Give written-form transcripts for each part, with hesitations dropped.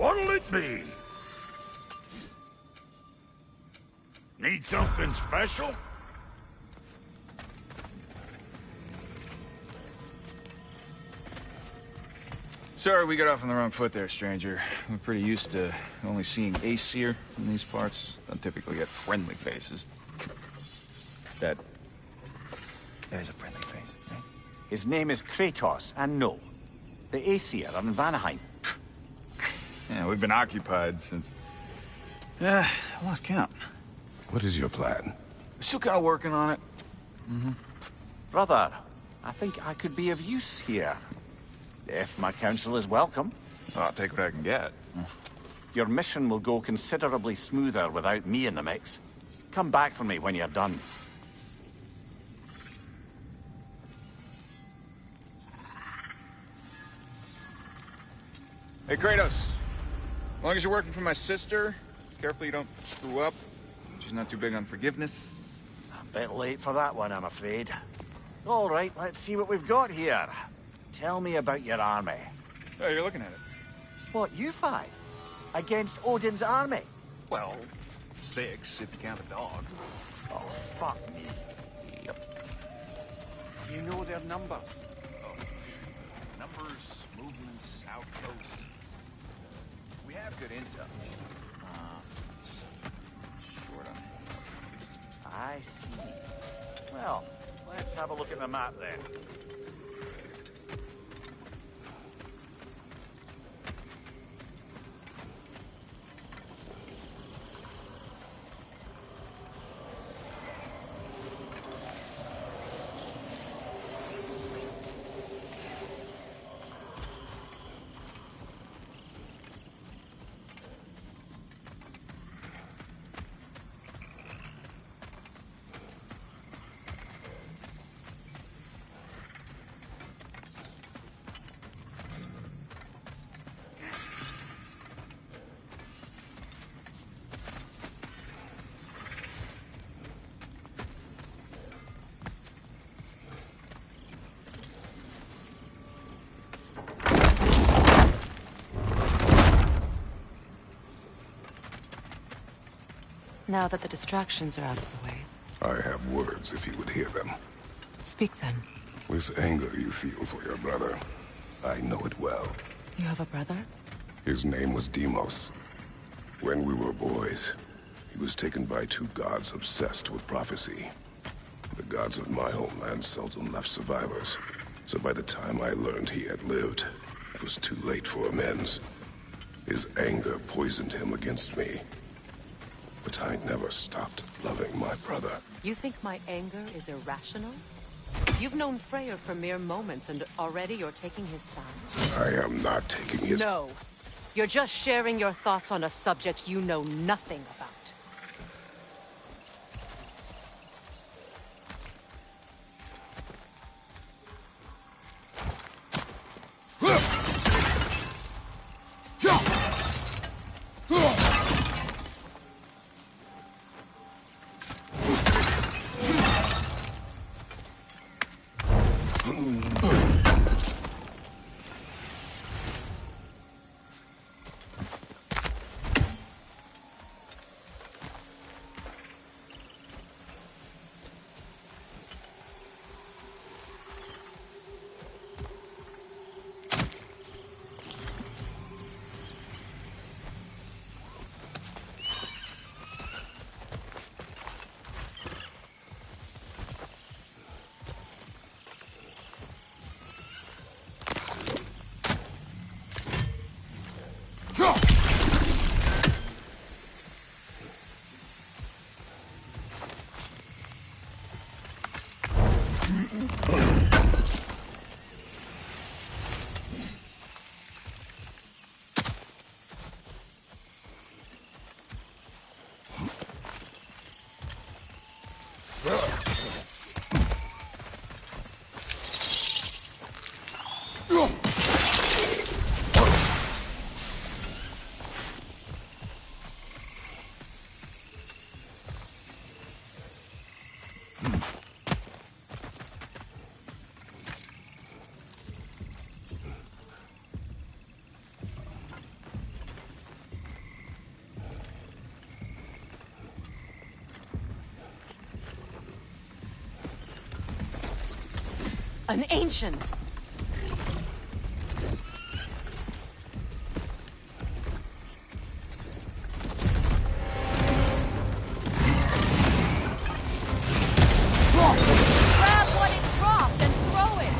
What'll it be? Need something special? Sorry, we got off on the wrong foot there, stranger. We're pretty used to only seeing Aesir in these parts. Don't typically get friendly faces. That is a friendly face, right? His name is Kratos, and no. The Aesir are in Vanaheim. Yeah, we've been occupied since... I lost count. What is your plan? Still kind of working on it. Brother, I think I could be of use here. If my counsel is welcome. Well, I'll take what I can get. Your mission will go considerably smoother without me in the mix. Come back for me when you're done. Hey, Kratos. As long as you're working for my sister, careful you don't screw up. She's not too big on forgiveness. A bit late for that one, I'm afraid. All right, let's see what we've got here. Tell me about your army. Oh, you're looking at it. What, you five? Against Odin's army? Well, 6, if you count a dog. Oh, fuck me. Yep. You know their numbers. Oh. Numbers, movements, outposts. We have good intel. Just short on. I see. Well, let's have a look at the map then. Now that the distractions are out of the way. I have words if you would hear them. Speak then. This anger you feel for your brother, I know it well. You have a brother? His name was Deimos. When we were boys, he was taken by 2 gods obsessed with prophecy. The gods of my homeland seldom left survivors, so by the time I learned he had lived, it was too late for amends. His anger poisoned him against me. But I never stopped loving my brother. You think my anger is irrational? You've known Freyr for mere moments, and already you're taking his side? I am not taking his... No. You're just sharing your thoughts on a subject you know nothing about. An ancient! Grab what it dropped and throw it!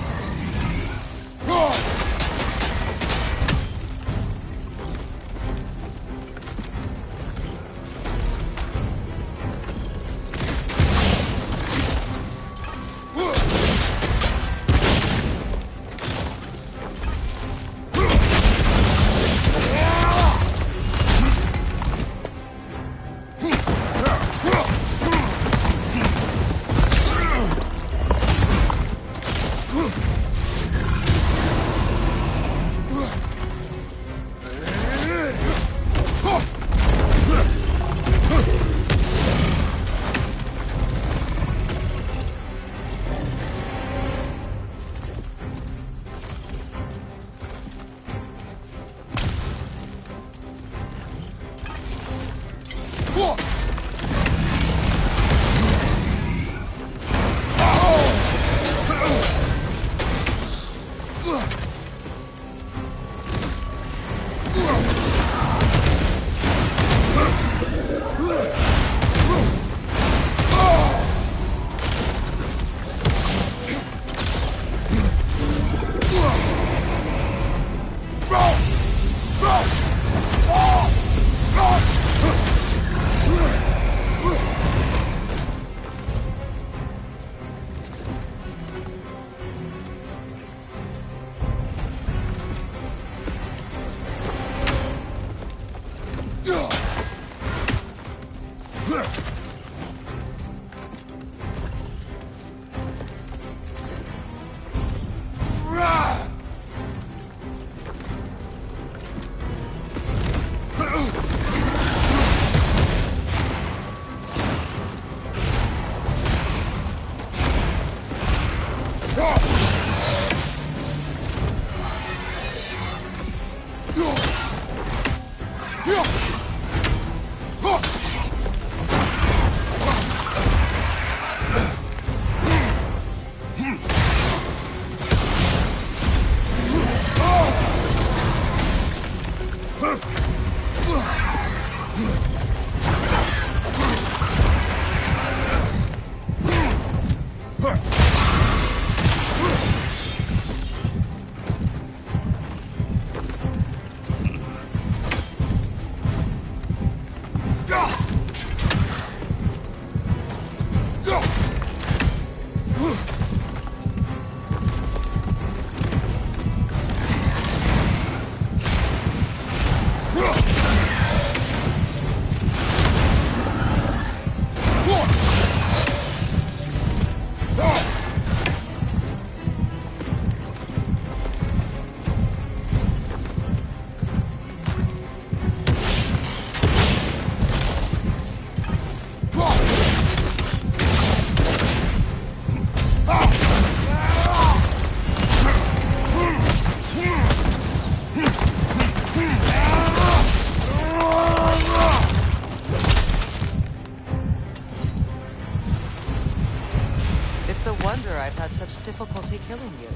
I've had such difficulty killing you.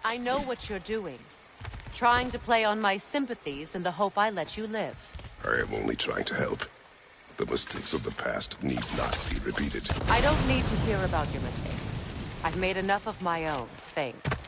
I know what you're doing. Trying to play on my sympathies in the hope I let you live. I am only trying to help. The mistakes of the past need not be repeated. I don't need to hear about your mistakes. I've made enough of my own, thanks.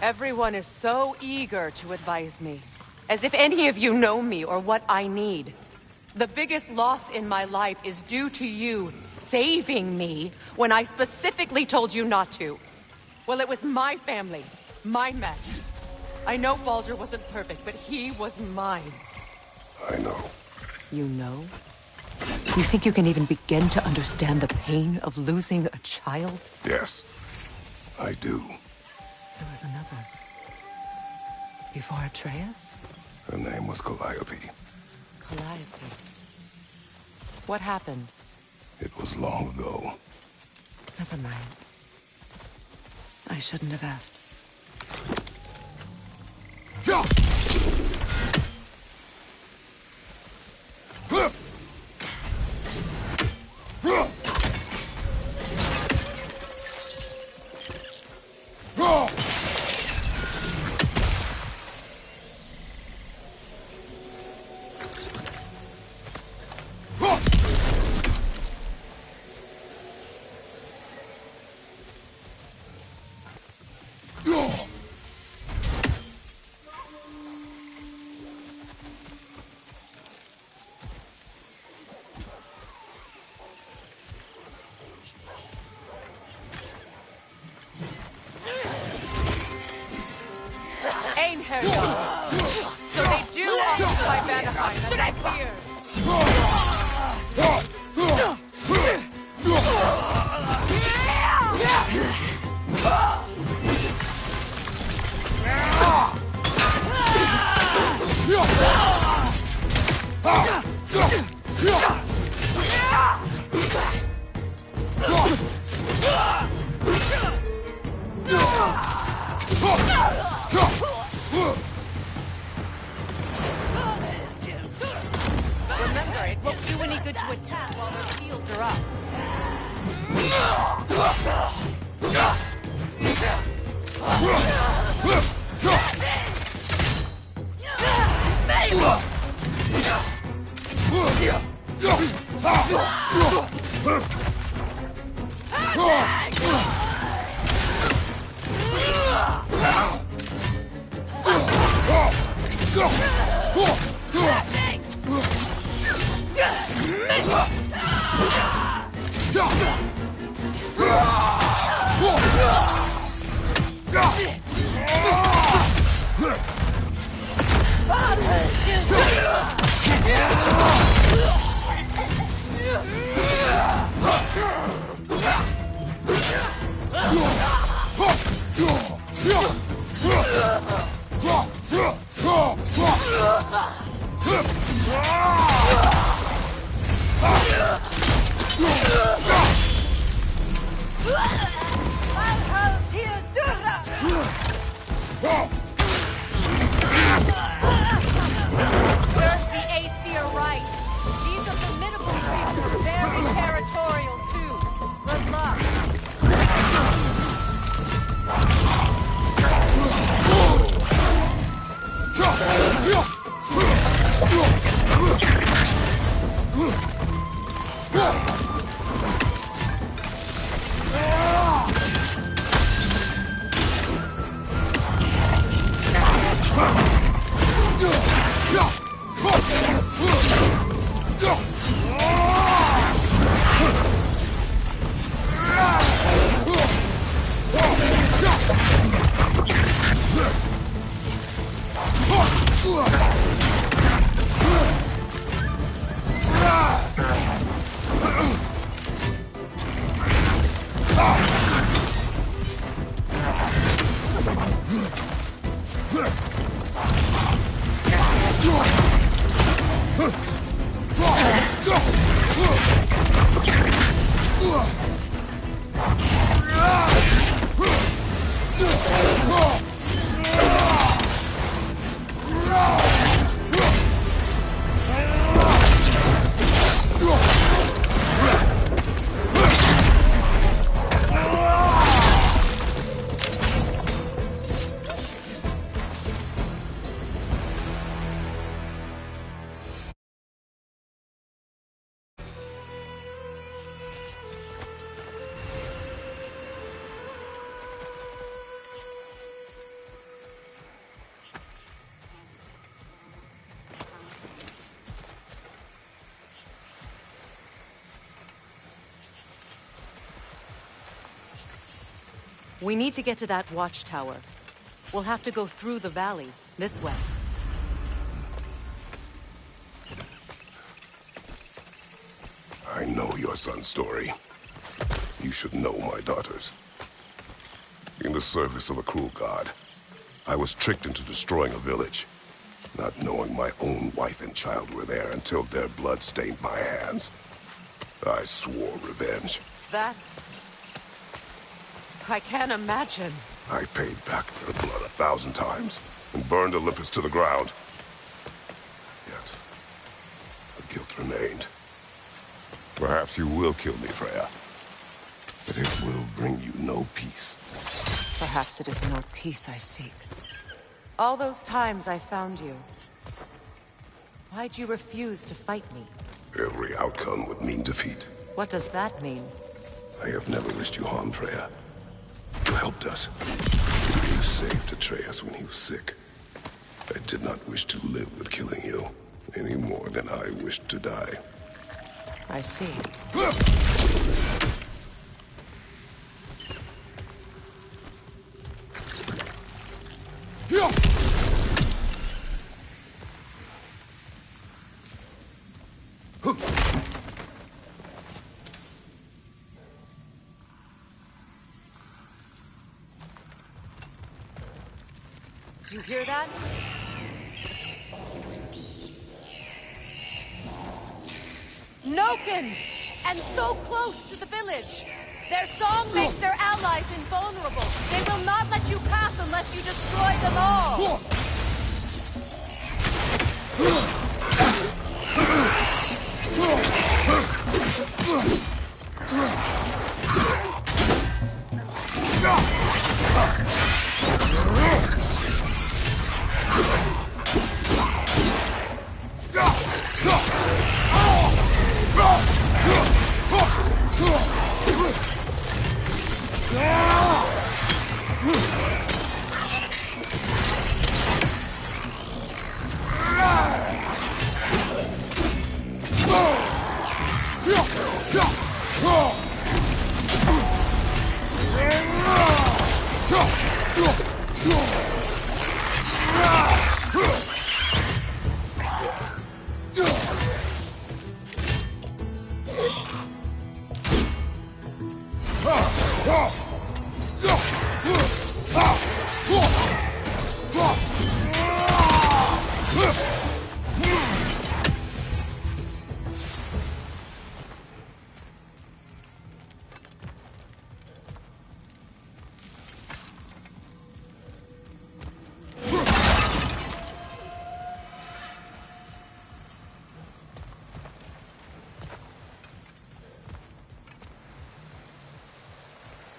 Everyone is so eager to advise me. As if any of you know me or what I need. The biggest loss in my life is due to you saving me when I specifically told you not to. Well, it was my family, my mess. I know Baldur wasn't perfect, but he was mine. I know. You know? You think you can even begin to understand the pain of losing a child? Yes, I do. There was another. Before Atreus? Her name was Calliope. Calliope. What happened? It was long ago. Never mind. I shouldn't have asked. Remember, it won't do any good to attack while their shields are up. Serves the Aesir right. These are formidable creatures, very territorial too. Good luck. We need to get to that watchtower. We'll have to go through the valley, this way. I know your son's story. You should know my daughter's. In the service of a cruel god, I was tricked into destroying a village, not knowing my own wife and child were there until their blood stained my hands. I swore revenge. That's... I can't imagine. I paid back their blood 1,000 times and burned Olympus to the ground. Yet, the guilt remained. Perhaps you will kill me, Freya. But it will bring you no peace. Perhaps it is no peace I seek. All those times I found you, why'd you refuse to fight me? Every outcome would mean defeat. What does that mean? I have never wished you harm, Freya. You helped us. You saved Atreus when he was sick. I did not wish to live with killing you, any more than I wished to die. I see. You hear that? Noken! And so close to the village! Their song makes their allies invulnerable! They will not let you pass unless you destroy them all!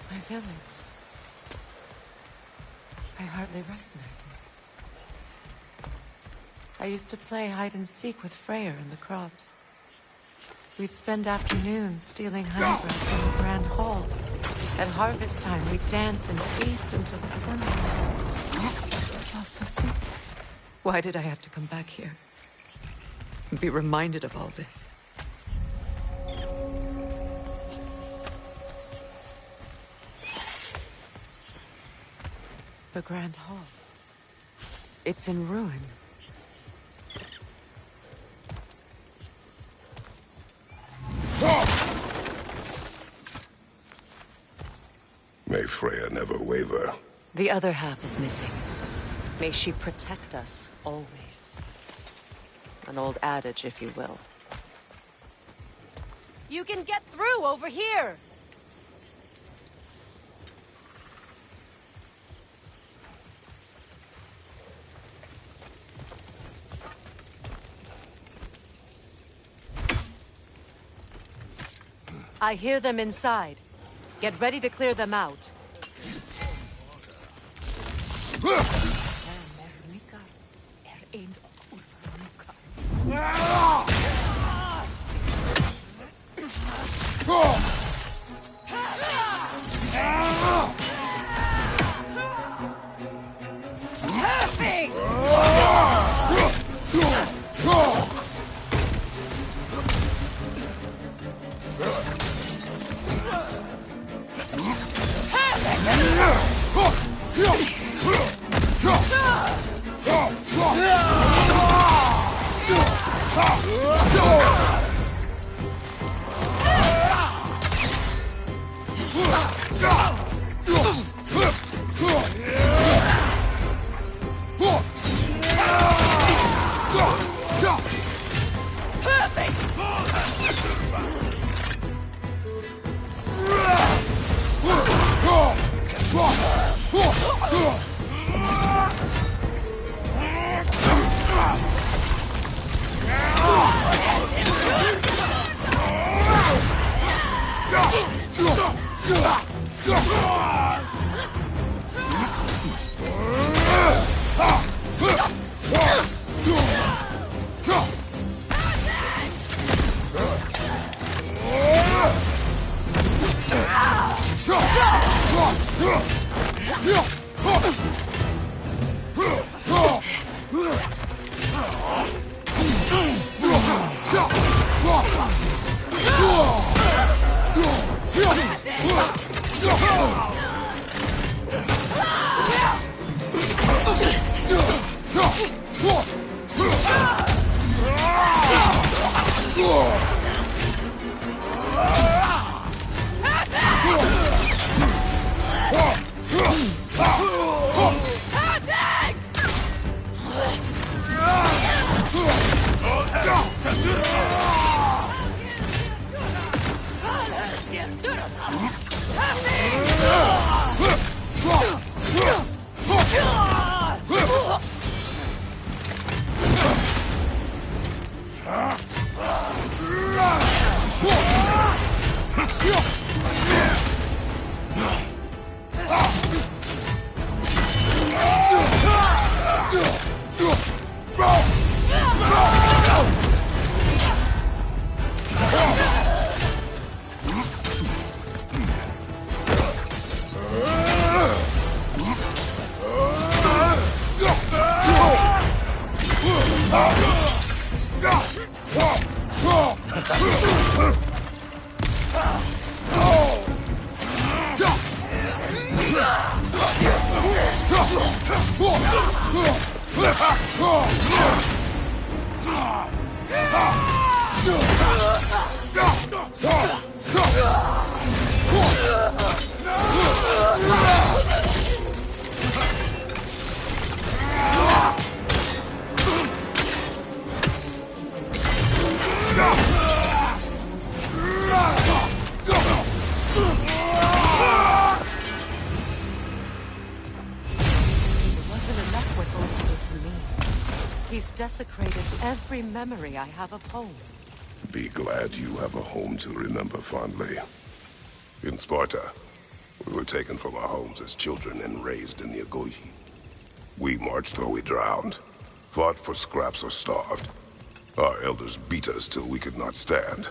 My village. I hardly recognize it. I used to play hide and seek with Freyr in the crops. We'd spend afternoons stealing honey bread from the Grand Hall. At harvest time, we'd dance and feast until the sun rose. It's all so simple. Why did I have to come back here? And be reminded of all this? The Grand Hall. It's in ruin. May Freya never waver. The other half is missing. May she protect us, always. An old adage, if you will. You can get through over here! I hear them inside. Get ready to clear them out. He's desecrated every memory I have of home. Be glad you have a home to remember fondly. In Sparta, we were taken from our homes as children and raised in the Agogi. We marched or we drowned, fought for scraps or starved. Our elders beat us till we could not stand.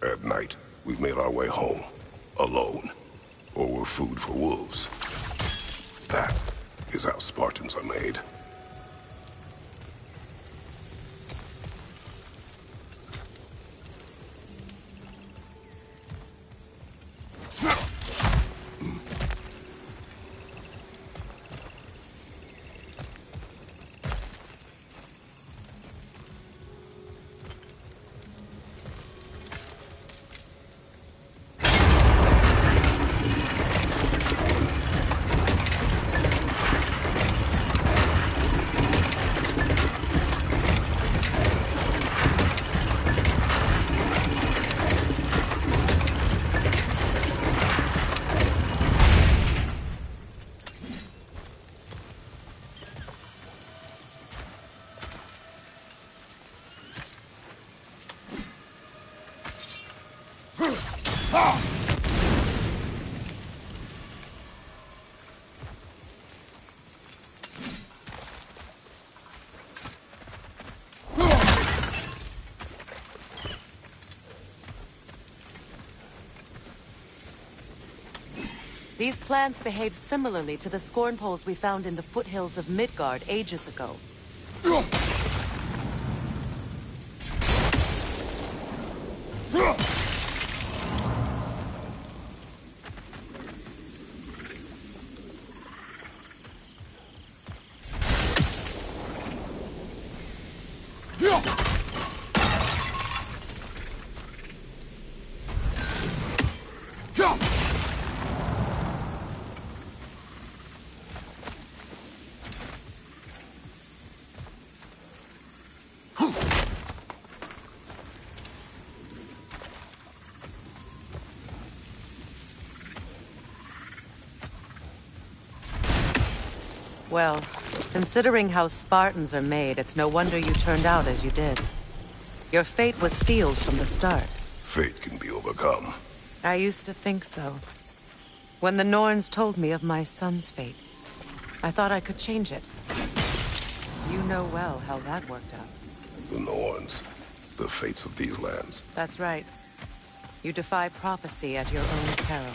At night, we made our way home, alone, or were food for wolves. That is how Spartans are made. These plants behave similarly to the scorn poles we found in the foothills of Midgard ages ago. Well, considering how Spartans are made, it's no wonder you turned out as you did. Your fate was sealed from the start. Fate can be overcome. I used to think so. When the Norns told me of my son's fate, I thought I could change it. You know well how that worked out. The Norns, the fates of these lands. That's right. You defy prophecy at your own peril.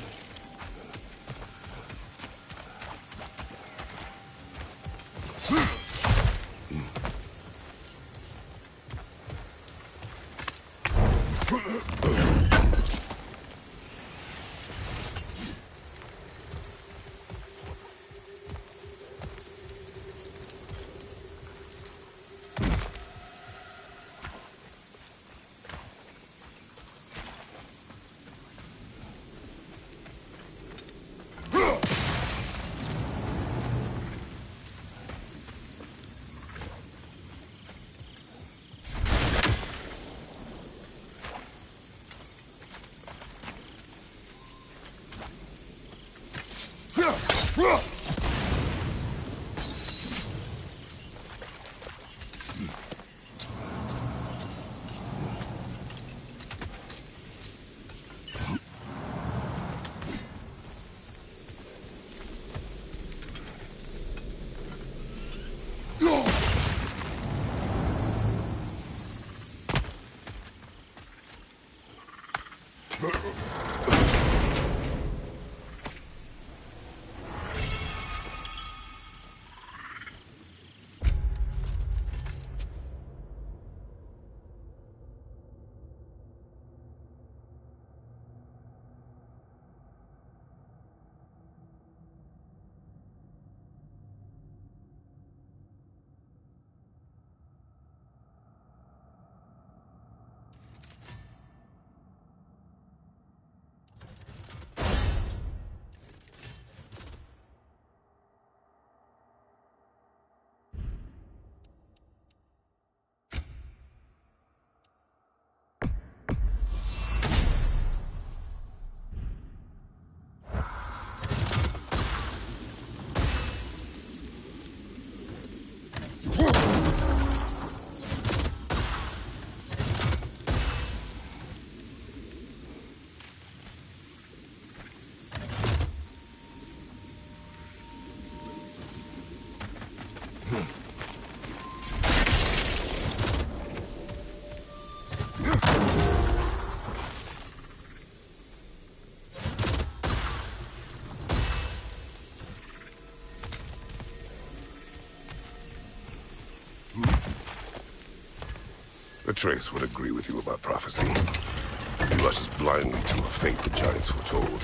Atreus would agree with you about prophecy. He rushes blindly to a fate the Giants foretold.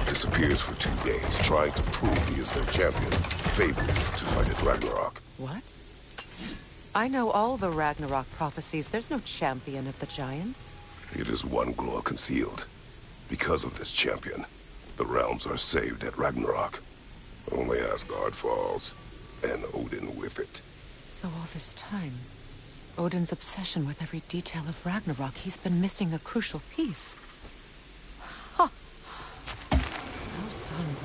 Disappears for 2 days, trying to prove he is their champion, fabled to fight at Ragnarok. What? I know all the Ragnarok prophecies. There's no champion of the Giants. It is one glow concealed. Because of this champion, the realms are saved at Ragnarok. Only Asgard falls, and Odin with it. So all this time, Odin's obsession with every detail of Ragnarok, he's been missing a crucial piece. Ha! Well done.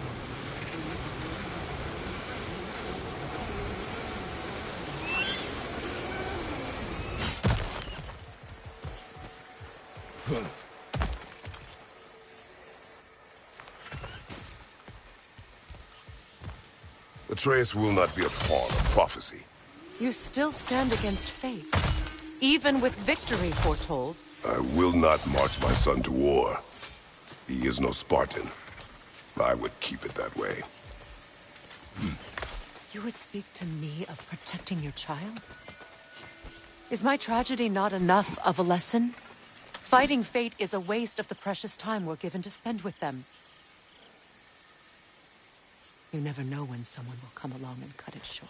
Atreus will not be a pawn of prophecy. You still stand against fate, even with victory foretold. I will not march my son to war. He is no Spartan. I would keep it that way. You would speak to me of protecting your child? Is my tragedy not enough of a lesson? Fighting fate is a waste of the precious time we're given to spend with them. You never know when someone will come along and cut it short.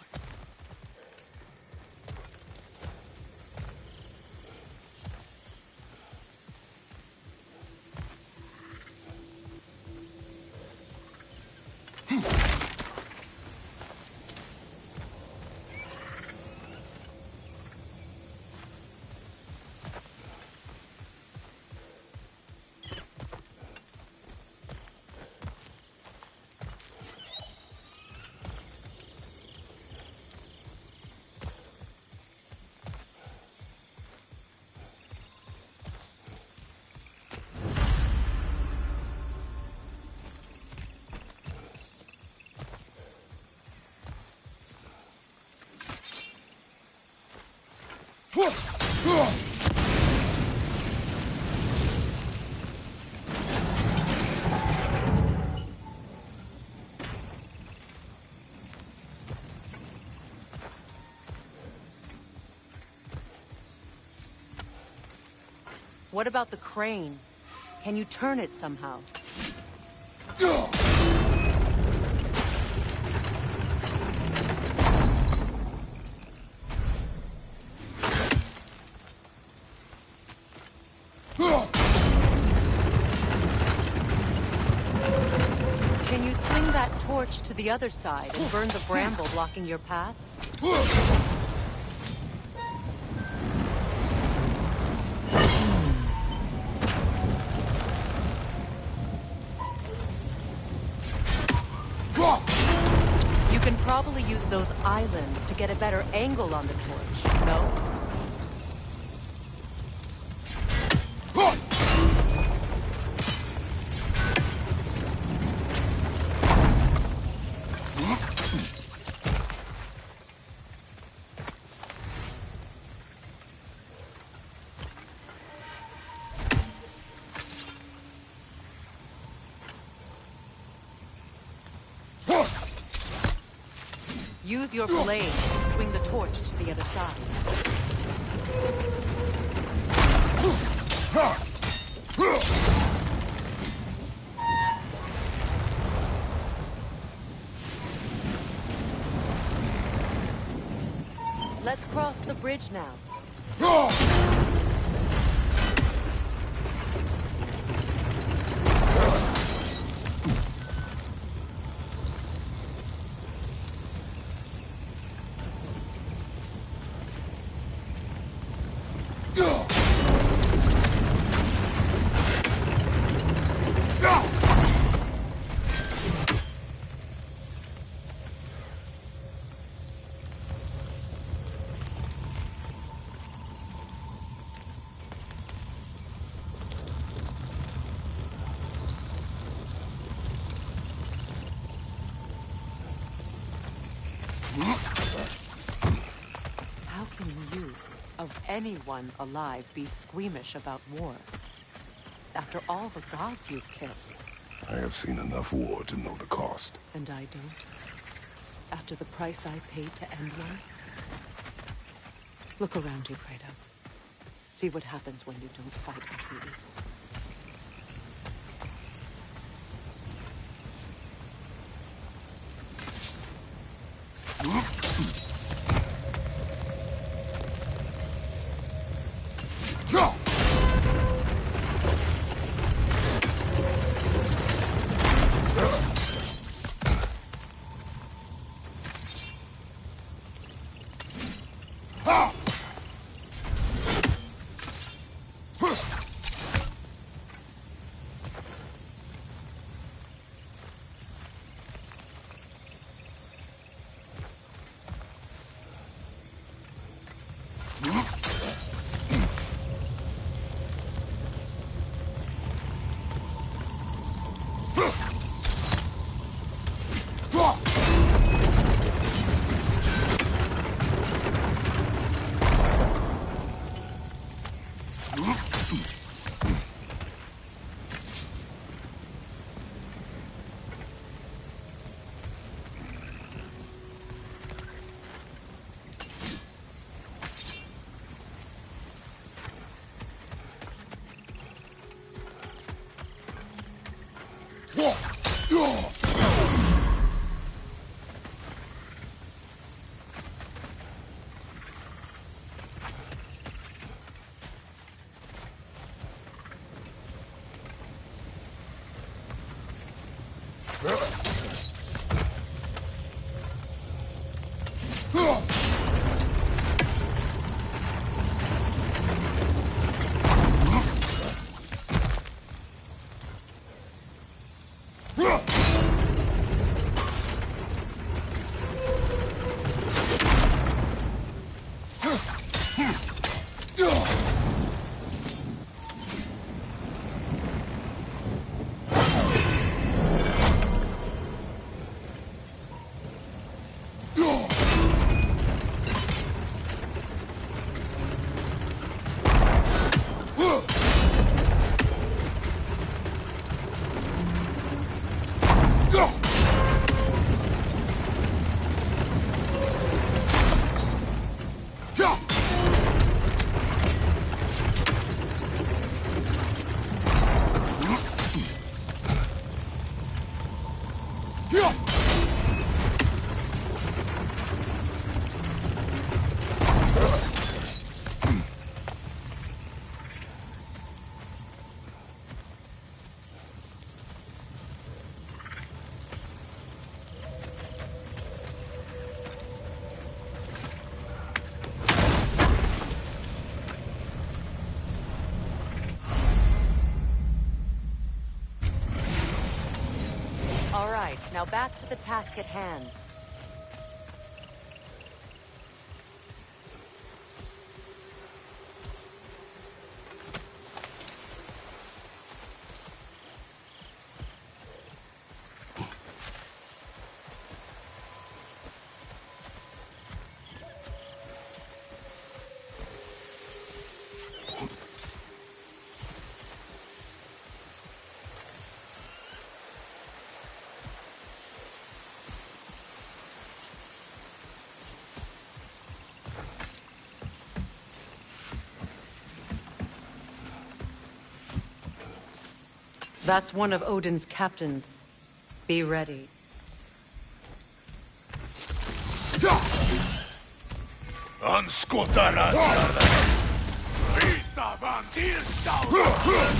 What about the crane? Can you turn it somehow? Can you swing that torch to the other side and burn the bramble blocking your path? probably use those islands to get a better angle on the torch, no? Use your blade to swing the torch to the other side. Let's cross the bridge now. How can you, of anyone alive, be squeamish about war? After all the gods you've killed. I have seen enough war to know the cost. And I don't? After the price I paid to end one? Look around you, Kratos. See what happens when you don't fight a true evil. Now back to the task at hand. That's one of Odin's captains. Be ready. Anskotarás! Vita van Dilstau!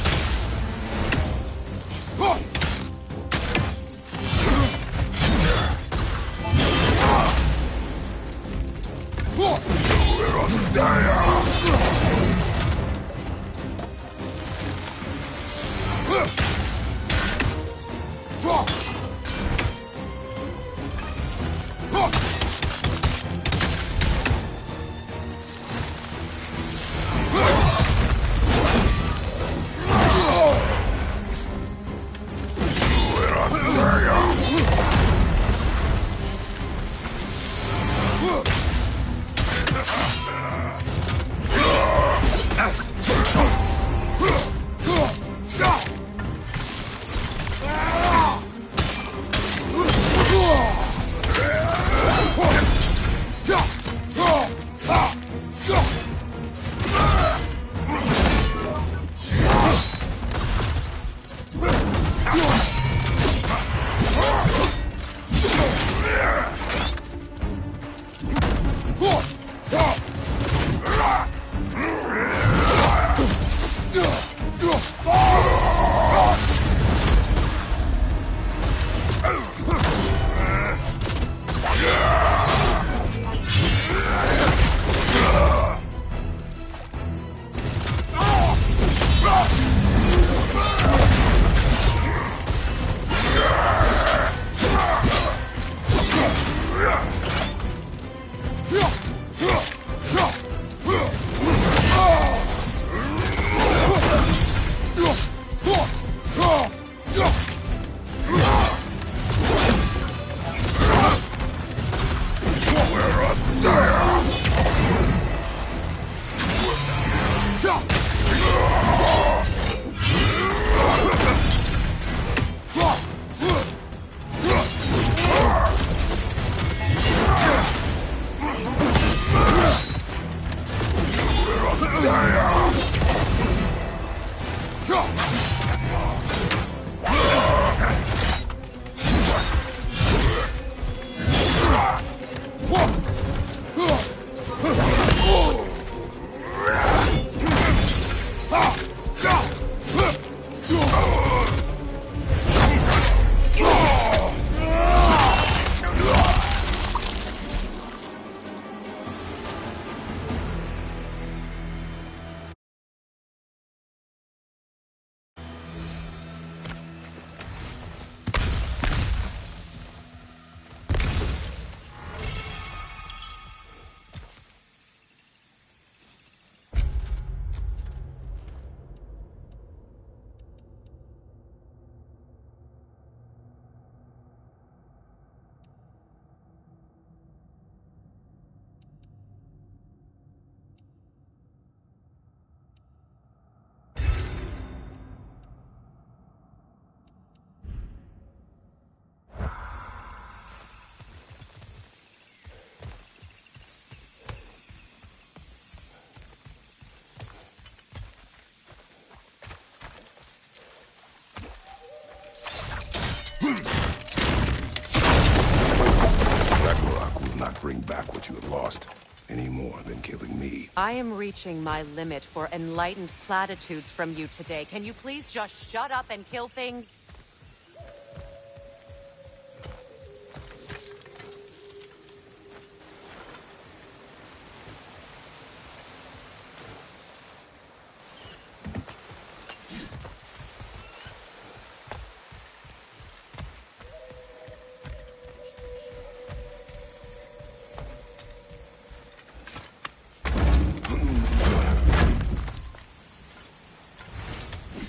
Ragnarok will not bring back what you have lost, any more than killing me. I am reaching my limit for enlightened platitudes from you today. Can you please just shut up and kill things?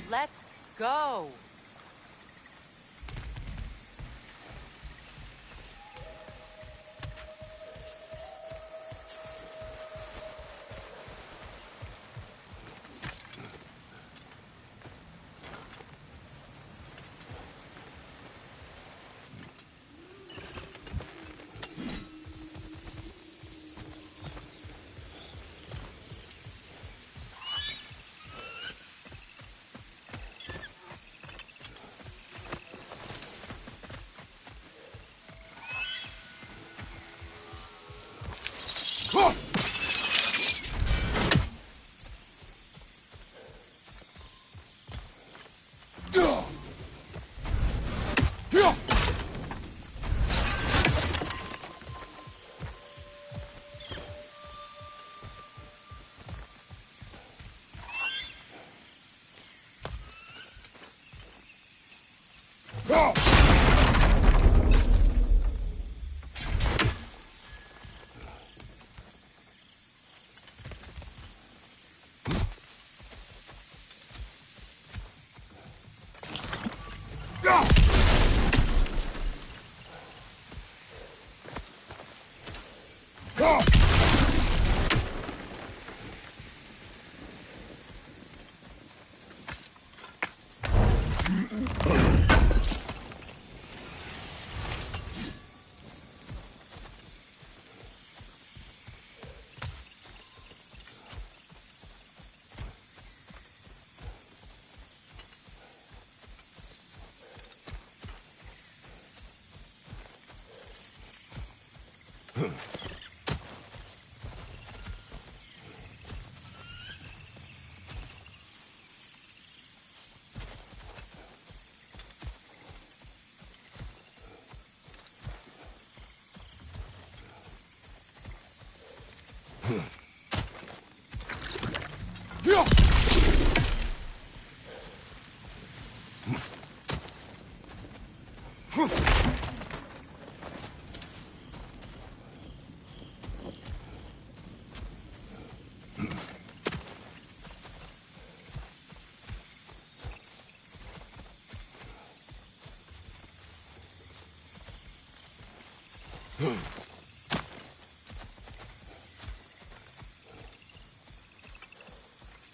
Let's go.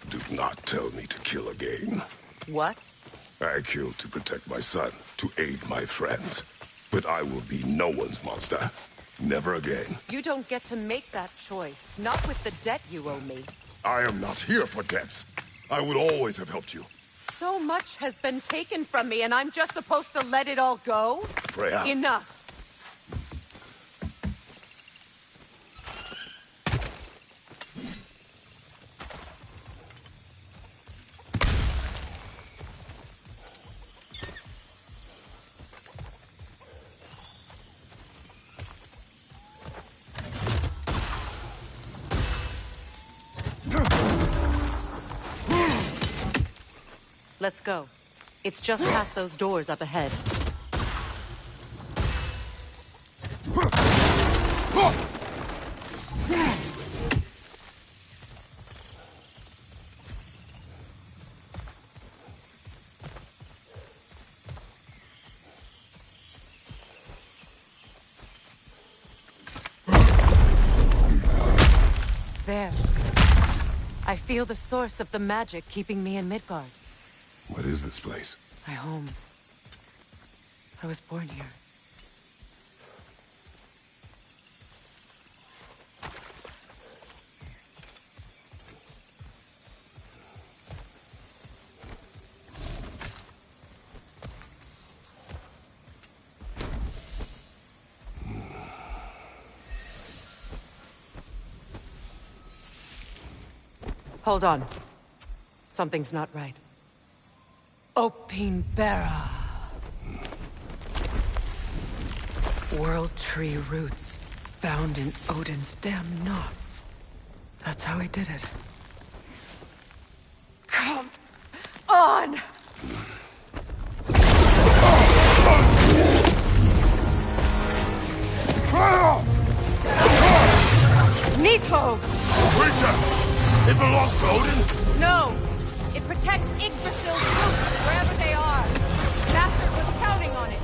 Do not tell me to kill again. What? I killed to protect my son, to aid my friends. But I will be no one's monster. Never again. You don't get to make that choice. Not with the debt you owe me. I am not here for debts. I would always have helped you. So much has been taken from me, and I'm just supposed to let it all go? Freya. Enough. Let's go. It's just past those doors up ahead. There. I feel the source of the magic keeping me in Midgard. What is this place? My home. I was born here. Hold on. Something's not right. Opinbera. World tree roots bound in Odin's damn knots. That's how he did it. Come on! Nito! Creature! It belongs to Odin? No! It protects Yggdrasil's roots, wherever they are. Bastard was counting on it.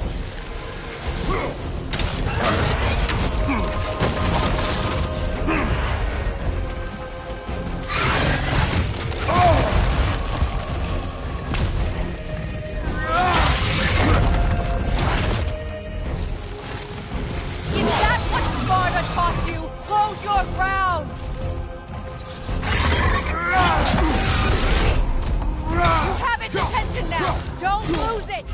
Is that what Sparta taught you? Hold your ground! You have its attention now! Don't lose it!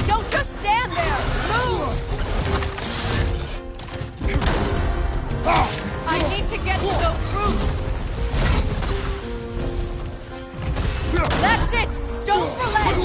Don't just stand there! Move! I need to get to those roots! That's it! Don't relent!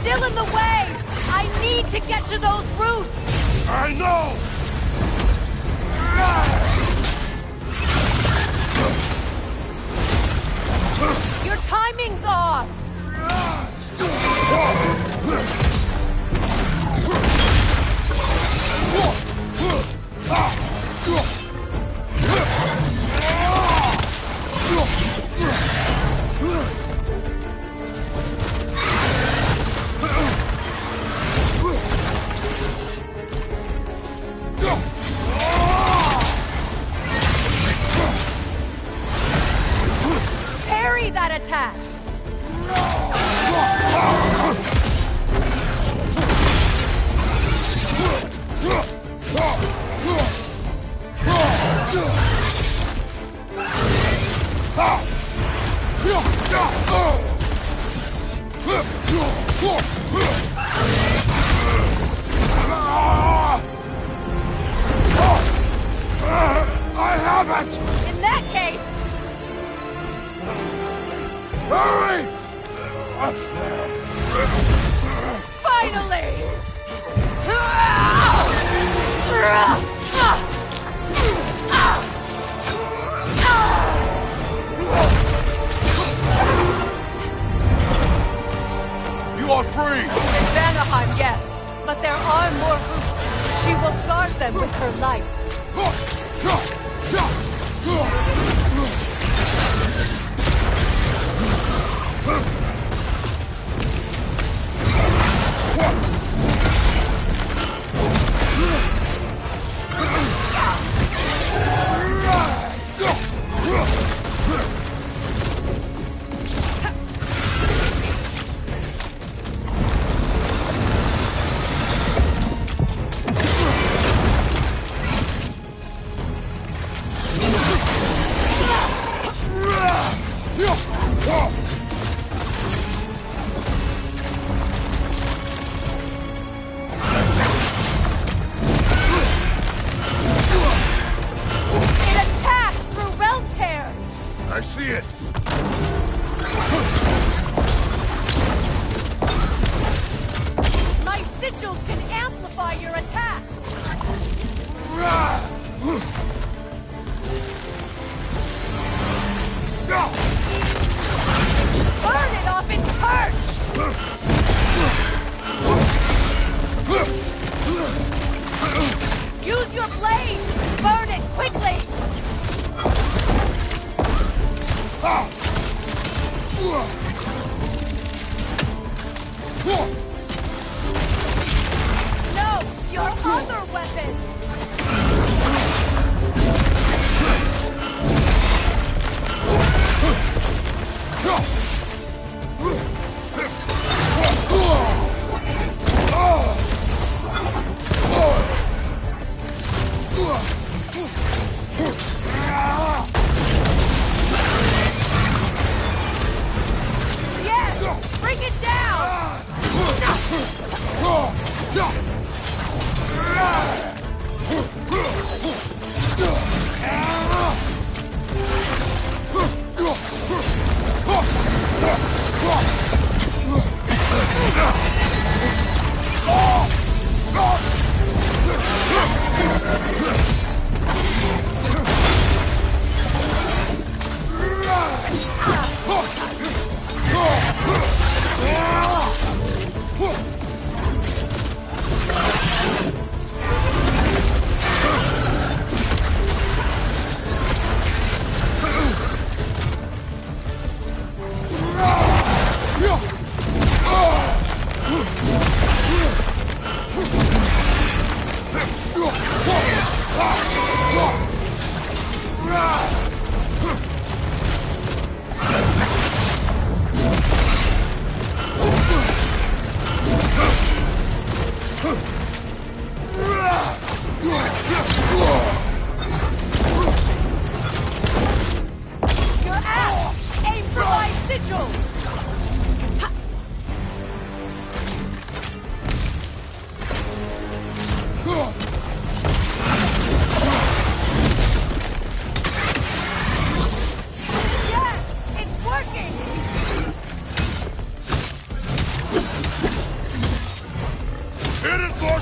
still in the way! I need to get to those roots! I know! Your timing's off! Parry that attack! I have it! In that case, Hurry! finally! You are free! In Vanaheim, yes, but there are more roots. She will guard them with her life. It attacks through realm tears! I see it! My sigils can amplify your attacks! Burn it off its perch! Use your blade! Burn it quickly! No! Your other weapon! Yes! Bring it down!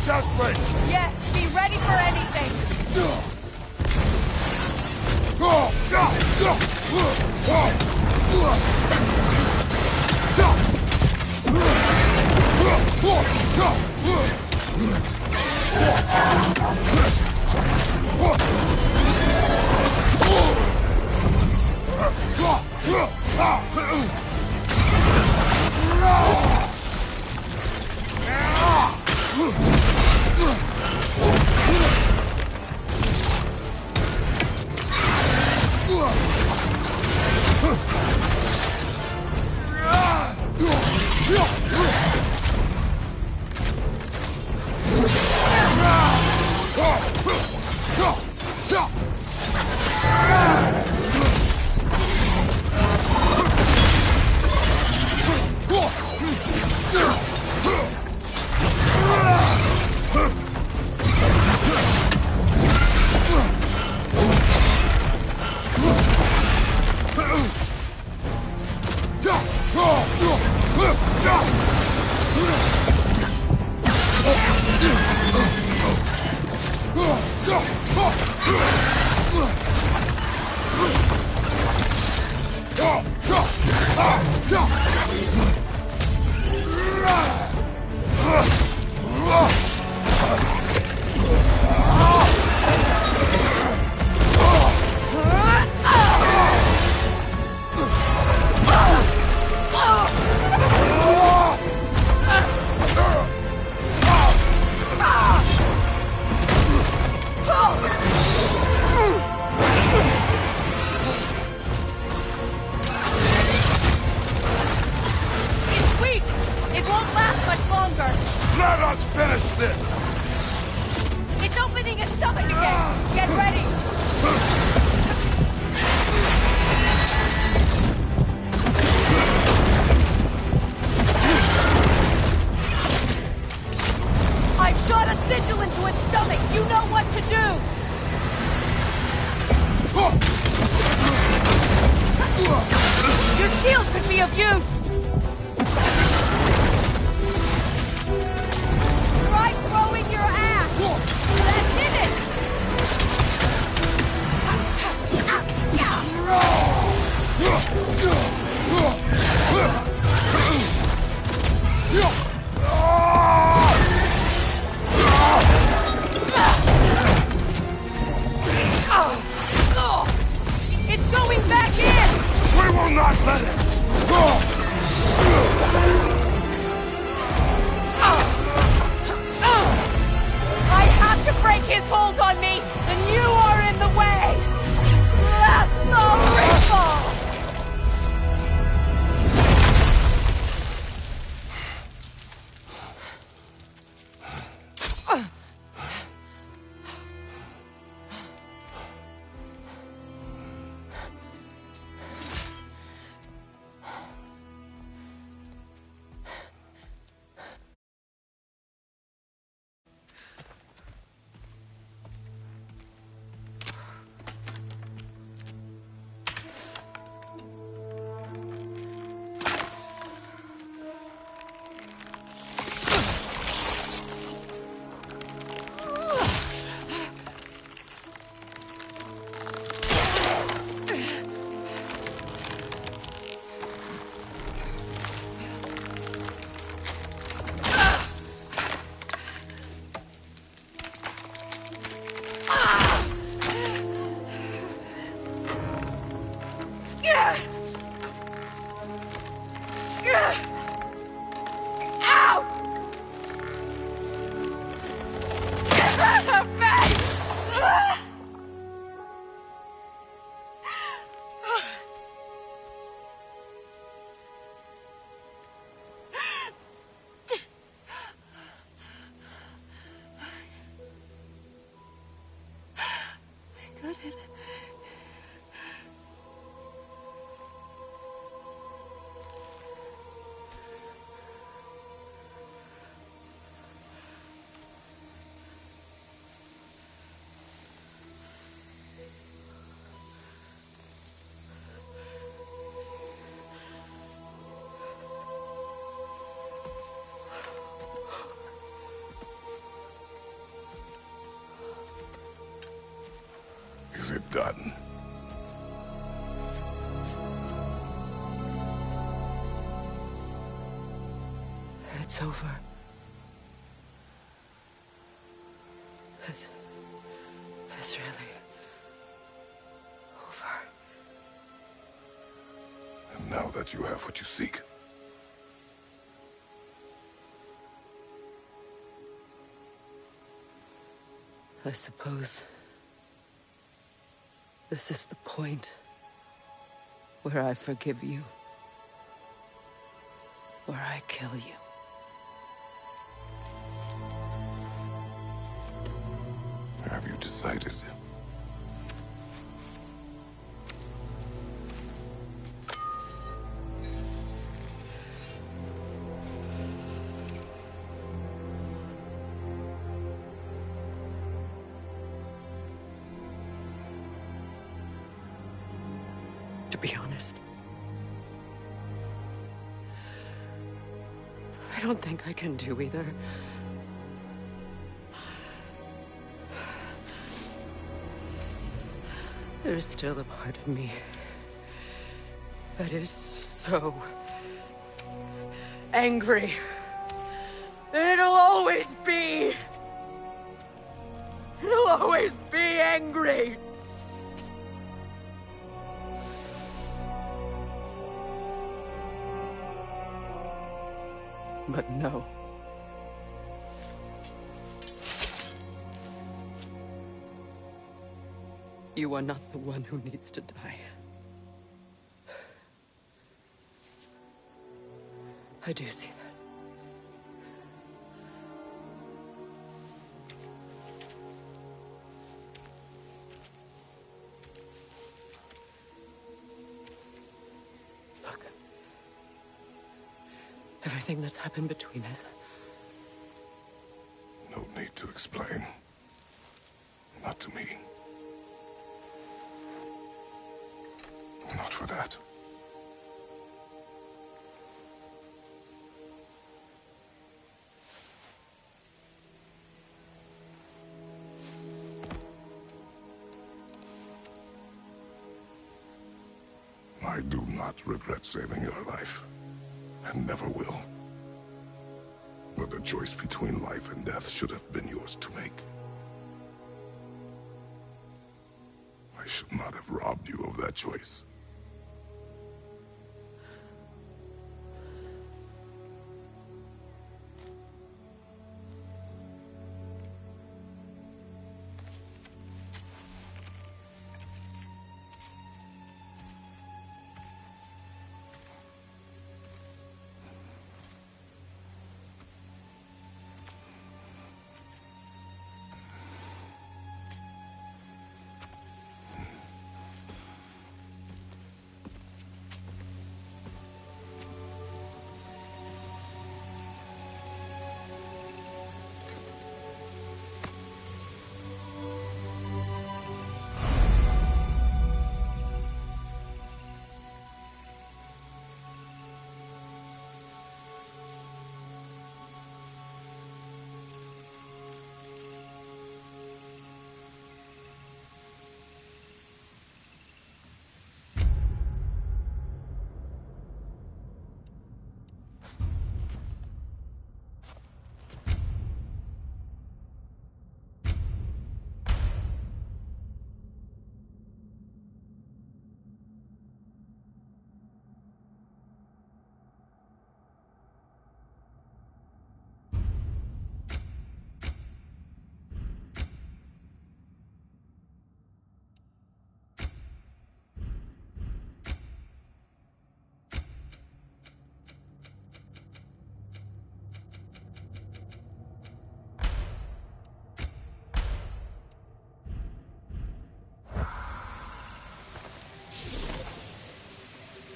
desperate! Yes, be ready for anything! Let us finish this! It's opening its stomach again! Get ready! I've shot a sigil into its stomach! You know what to do! Your shield could be of use! Try throwing your axe! That did it! It's going back in! We will not let it! I have to break his hold on me, and you are in the way! Lasso Ripple! it done? It's over. It's really over. And now that you have what you seek, I suppose this is the point where I forgive you, where I kill you. have you decided? To be honest, I don't think I can do either. There's still a part of me that is so angry. And it'll always be. It'll always be angry. But no. You are not the one who needs to die. I do see that. Look. Everything that's happened between us. No need to explain. Not to me. Not for that. I do not regret saving your life, and never will. But the choice between life and death should have been yours to make. I should not have robbed you of that choice.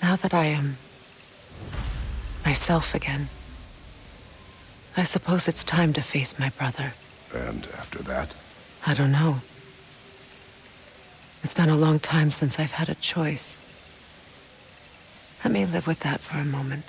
Now that I am myself again, I suppose it's time to face my brother. And after that? I don't know. It's been a long time since I've had a choice. Let me live with that for a moment.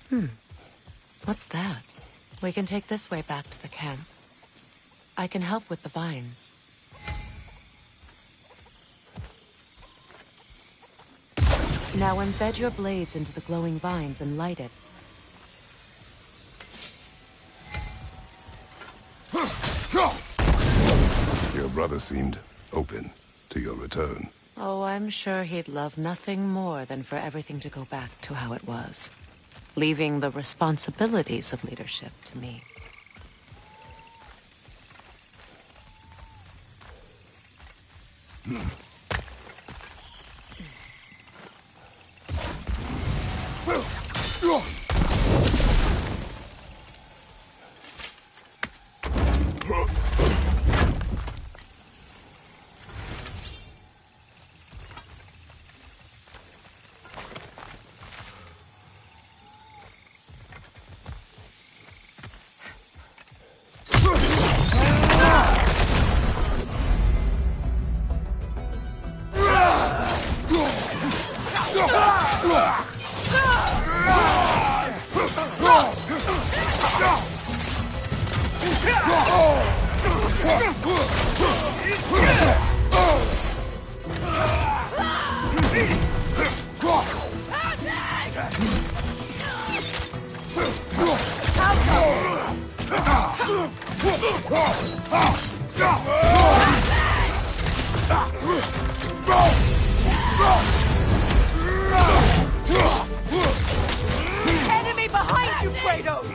What's that? We can take this way back to the camp. I can help with the vines. Now embed your blades into the glowing vines and light it. Your brother seemed open to your return. Oh, I'm sure he'd love nothing more than for everything to go back to how it was, leaving the responsibilities of leadership to me. Enemy behind you, Kratos!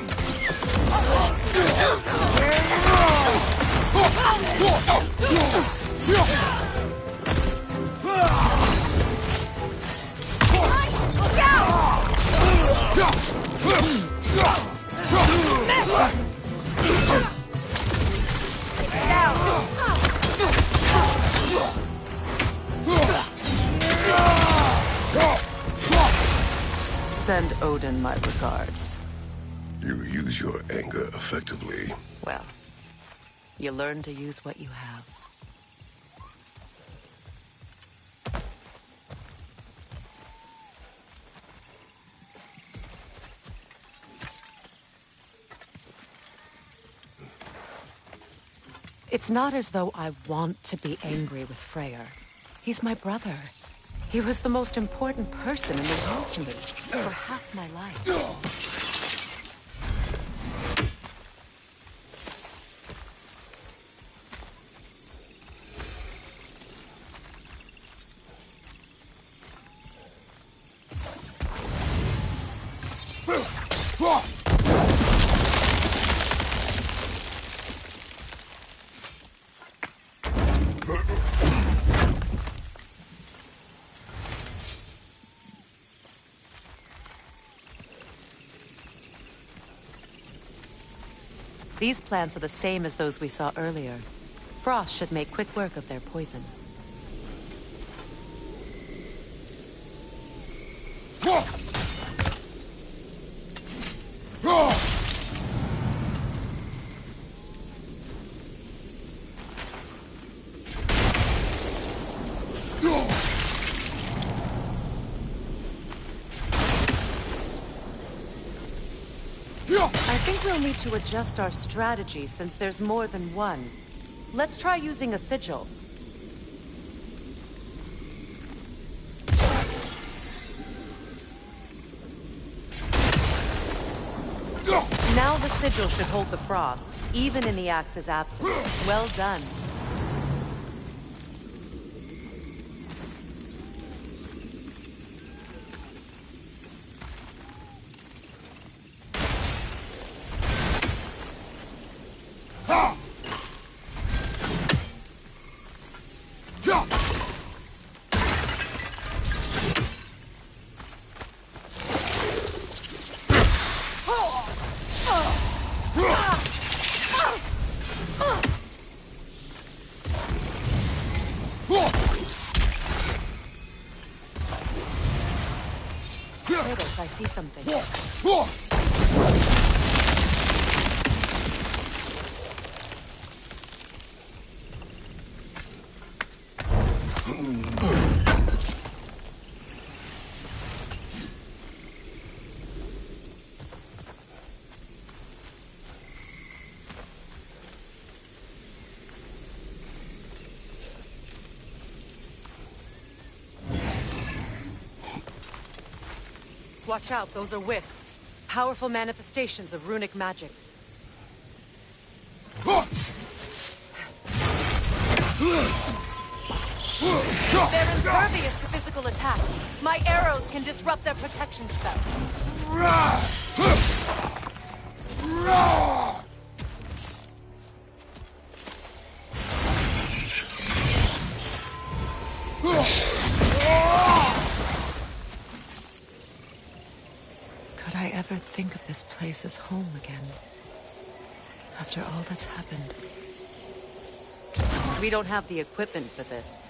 Send Odin my regards. You use your anger effectively. Well, you learn to use what you have. It's not as though I want to be angry with Freyr. He's my brother. He was the most important person in the world to me for half my life. These plants are the same as those we saw earlier. Frost should make quick work of their poison. I think we'll need to adjust our strategy since there's more than one. Let's try using a sigil. Now the sigil should hold the frost, even in the axe's absence. Well done. Kratos, I see something. Watch out, those are wisps. Powerful manifestations of runic magic. They're impervious to physical attack. My arrows can disrupt their protection spell. Could I ever think of this place as home again? After all that's happened. We don't have the equipment for this.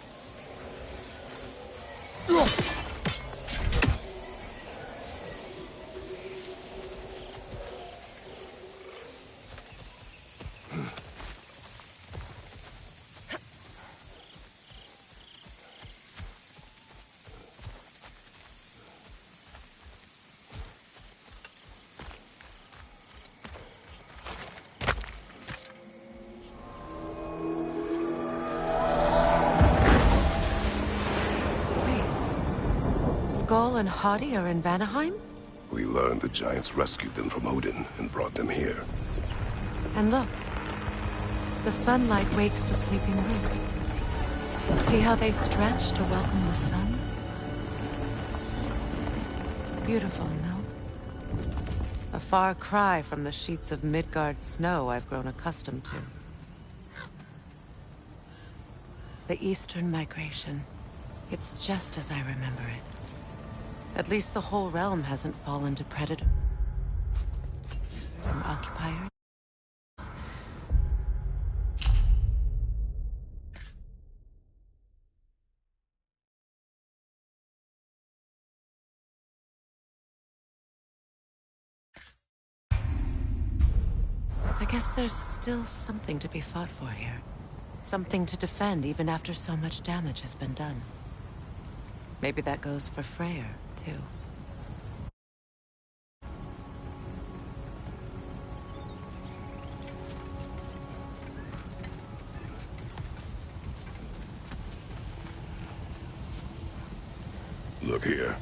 Skull and Hadi are in Vanaheim? We learned the giants rescued them from Odin and brought them here. And look. The sunlight wakes the sleeping roots. See how they stretch to welcome the sun? Beautiful, no? A far cry from the sheets of Midgard snow I've grown accustomed to. The Eastern Migration. It's just as I remember it. At least the whole realm hasn't fallen to predators and occupiers. I guess there's still something to be fought for here. Something to defend even after so much damage has been done. Maybe that goes for Freyr, too. Look here.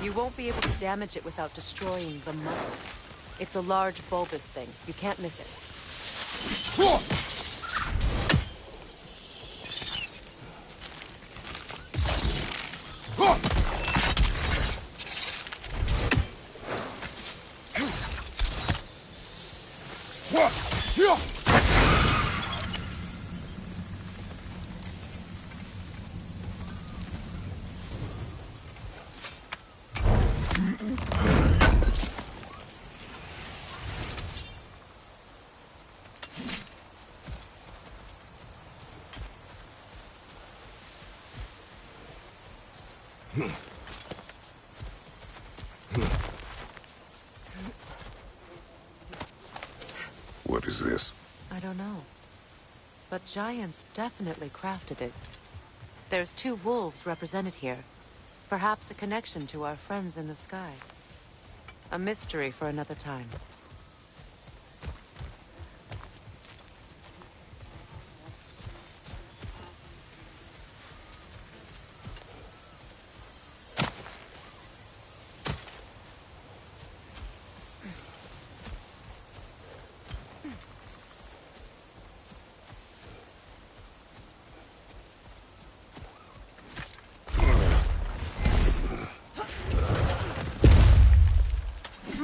You won't be able to damage it without destroying the mother. It's a large bulbous thing. You can't miss it. What is this? I don't know. But giants definitely crafted it. There's 2 wolves represented here. Perhaps a connection to our friends in the sky. A mystery for another time.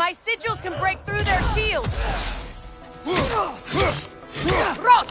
My sigils can break through their shields! Rot!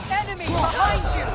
Enemy behind you!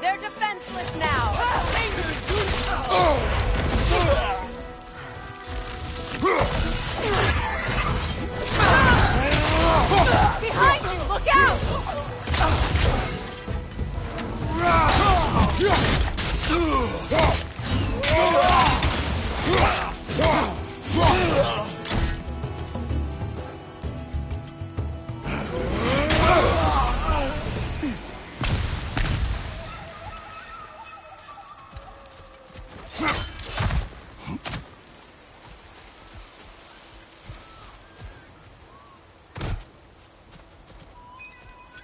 They're defenseless now! Behind you! Look out!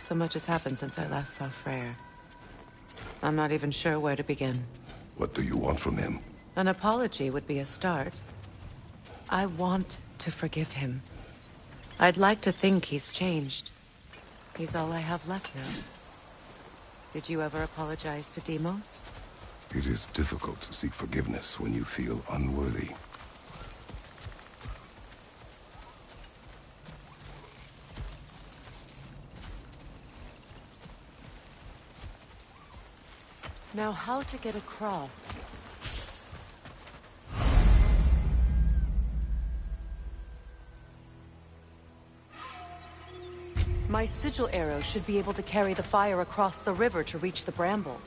So much has happened since I last saw Freyr. I'm not even sure where to begin. What do you want from him? An apology would be a start. I want to forgive him. I'd like to think he's changed. He's all I have left now. Did you ever apologize to Deimos? It is difficult to seek forgiveness when you feel unworthy. Now, how to get across? My sigil arrow should be able to carry the fire across the river to reach the bramble.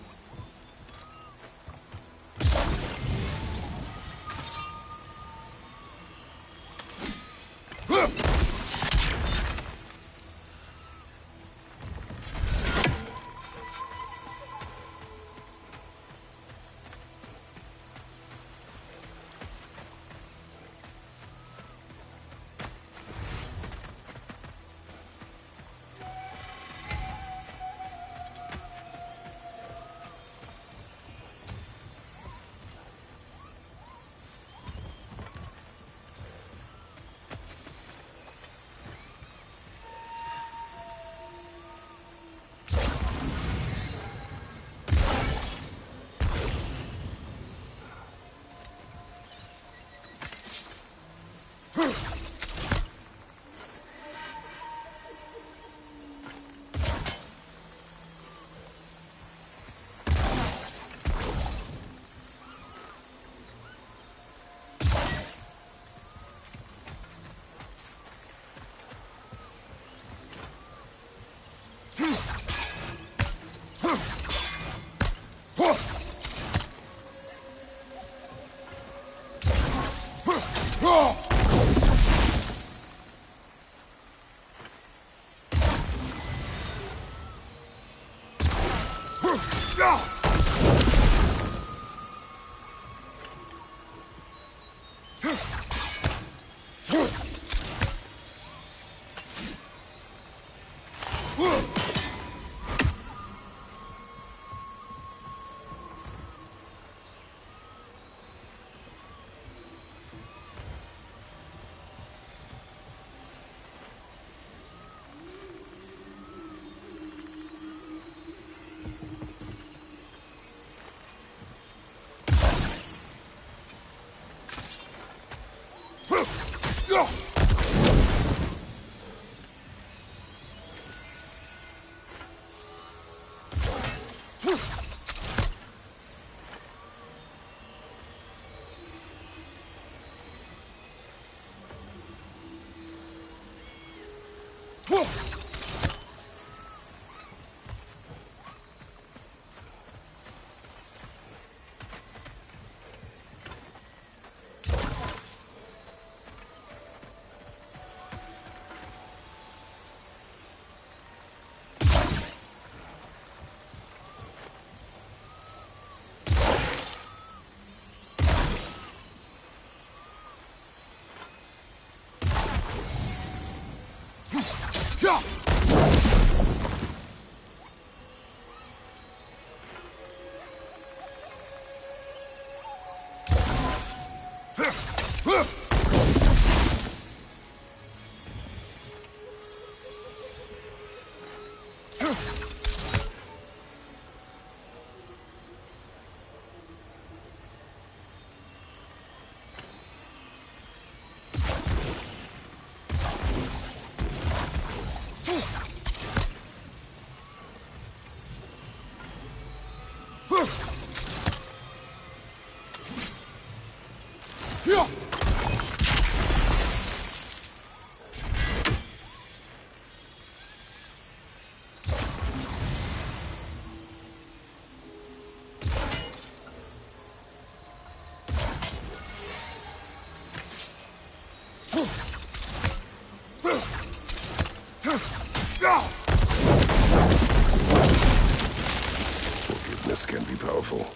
Forgiveness can be powerful,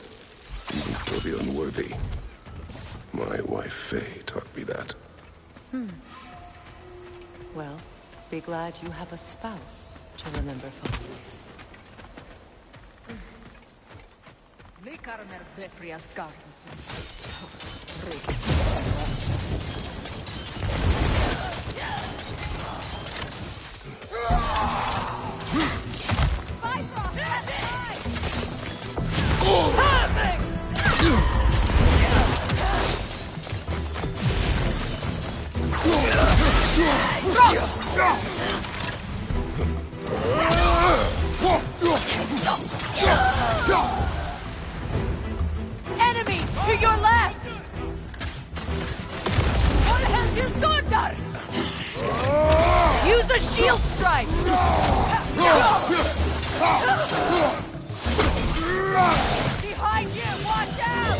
even for the unworthy. My wife, Faye, taught me that. Well, be glad you have a spouse to remember fondly. Enemies to your left! Use a shield strike! Behind you! Watch out!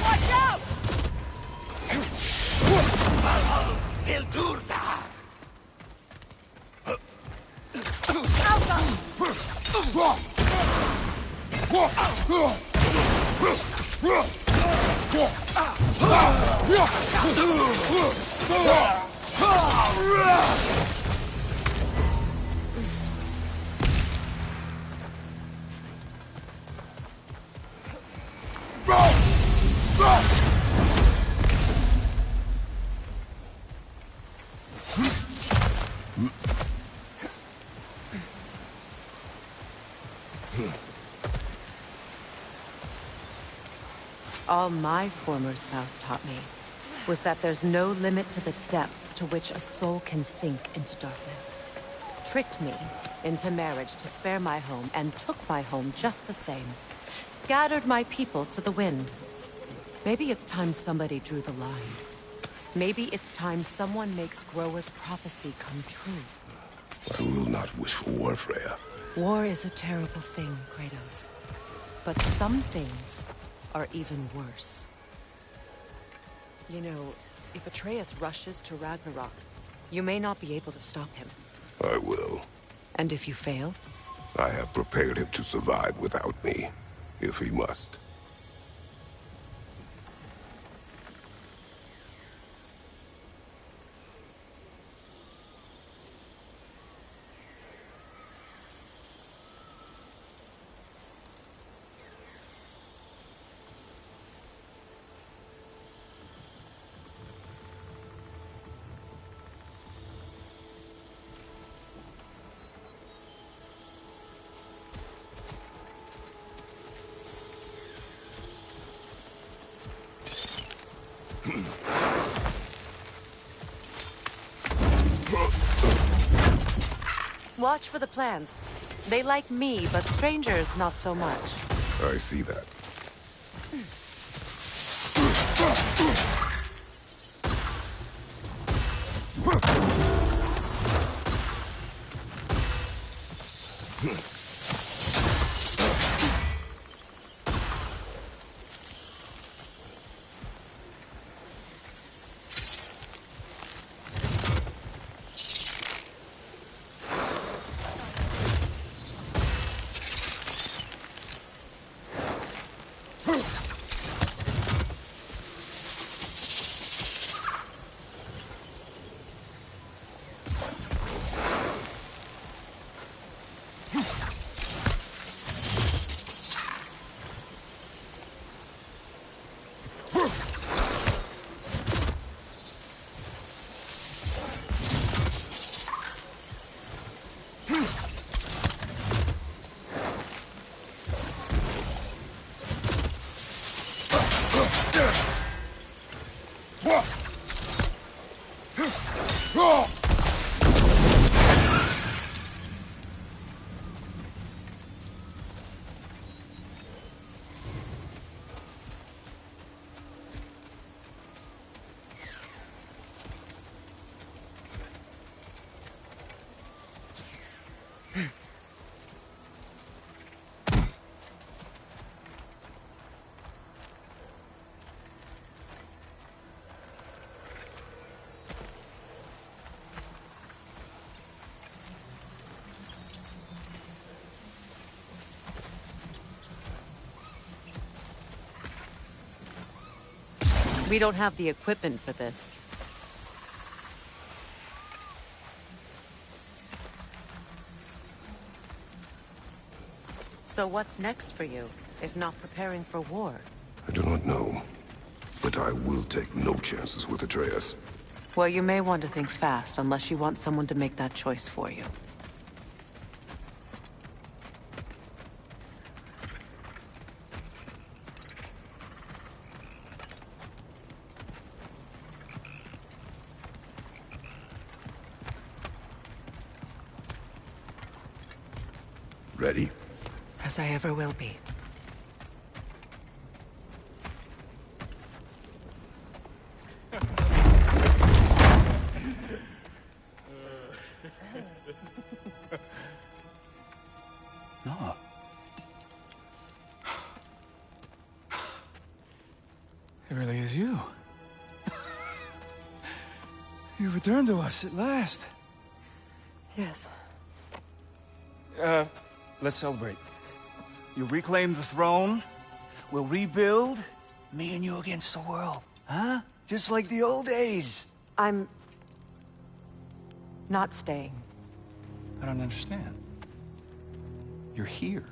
Watch out! All my former spouse taught me was that there's no limit to the depth to which a soul can sink into darkness. Tricked me into marriage to spare my home and took my home just the same. Scattered my people to the wind. Maybe it's time somebody drew the line. Maybe it's time someone makes Groa's prophecy come true. I will not wish for war, Freya. War is a terrible thing, Kratos. But some things are even worse. You know, if Atreus rushes to Ragnarok, you may not be able to stop him. I will. And if you fail? I have prepared him to survive without me, if he must. watch for the plants. They like me, but strangers not so much. I see that. We don't have the equipment for this. So what's next for you, if not preparing for war? I do not know, but I will take no chances with Atreus. Well, you may want to think fast, unless you want someone to make that choice for you. Ready? As I ever will be. No. It really is you. You returned to us at last. Yes. Let's celebrate. You reclaim the throne, we'll rebuild, me and you against the world. Huh? Just like the old days. I'm... not staying. I don't understand. You're here.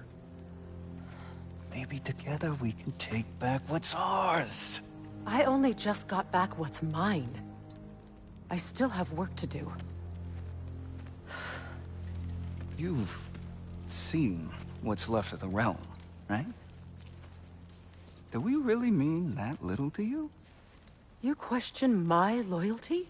Maybe together we can take back what's ours. I only just got back what's mine. I still have work to do. You've seen what's left of the realm, right? Do we really mean that little to you? You question my loyalty?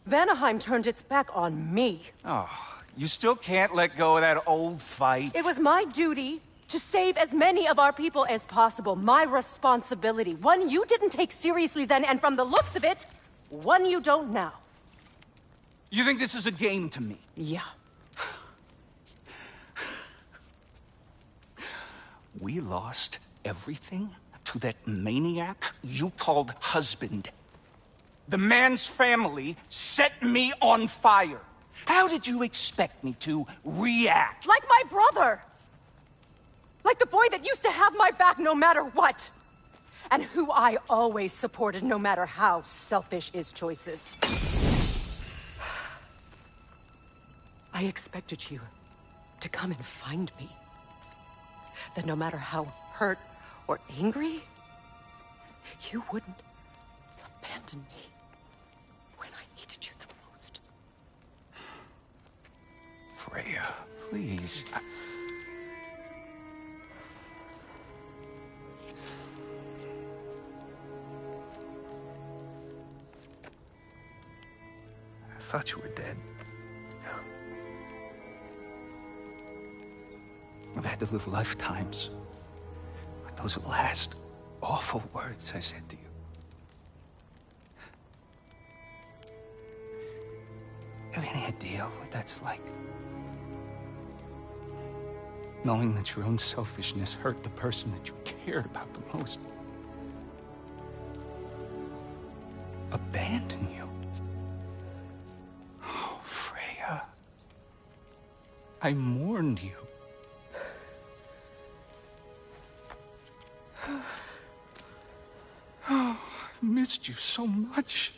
Vanaheim turned its back on me. Oh, you still can't let go of that old fight? It was my duty to save as many of our people as possible. My responsibility. One you didn't take seriously then, and from the looks of it, one you don't now. You think this is a game to me? Yeah. We lost everything to that maniac you called husband. The man's family set me on fire. How did you expect me to react? Like my brother! Like the boy that used to have my back no matter what! And who I always supported no matter how selfish his choices. I expected you to come and find me. That no matter how hurt or angry, you wouldn't abandon me when I needed you the most. Freya, please. I thought you were dead. I've had to live lifetimes with those last awful words I said to you. Have any idea what that's like? Knowing that your own selfishness hurt the person that you cared about the most. Abandon you. Oh, Freya. I mourned you. Oh, I've missed you so much.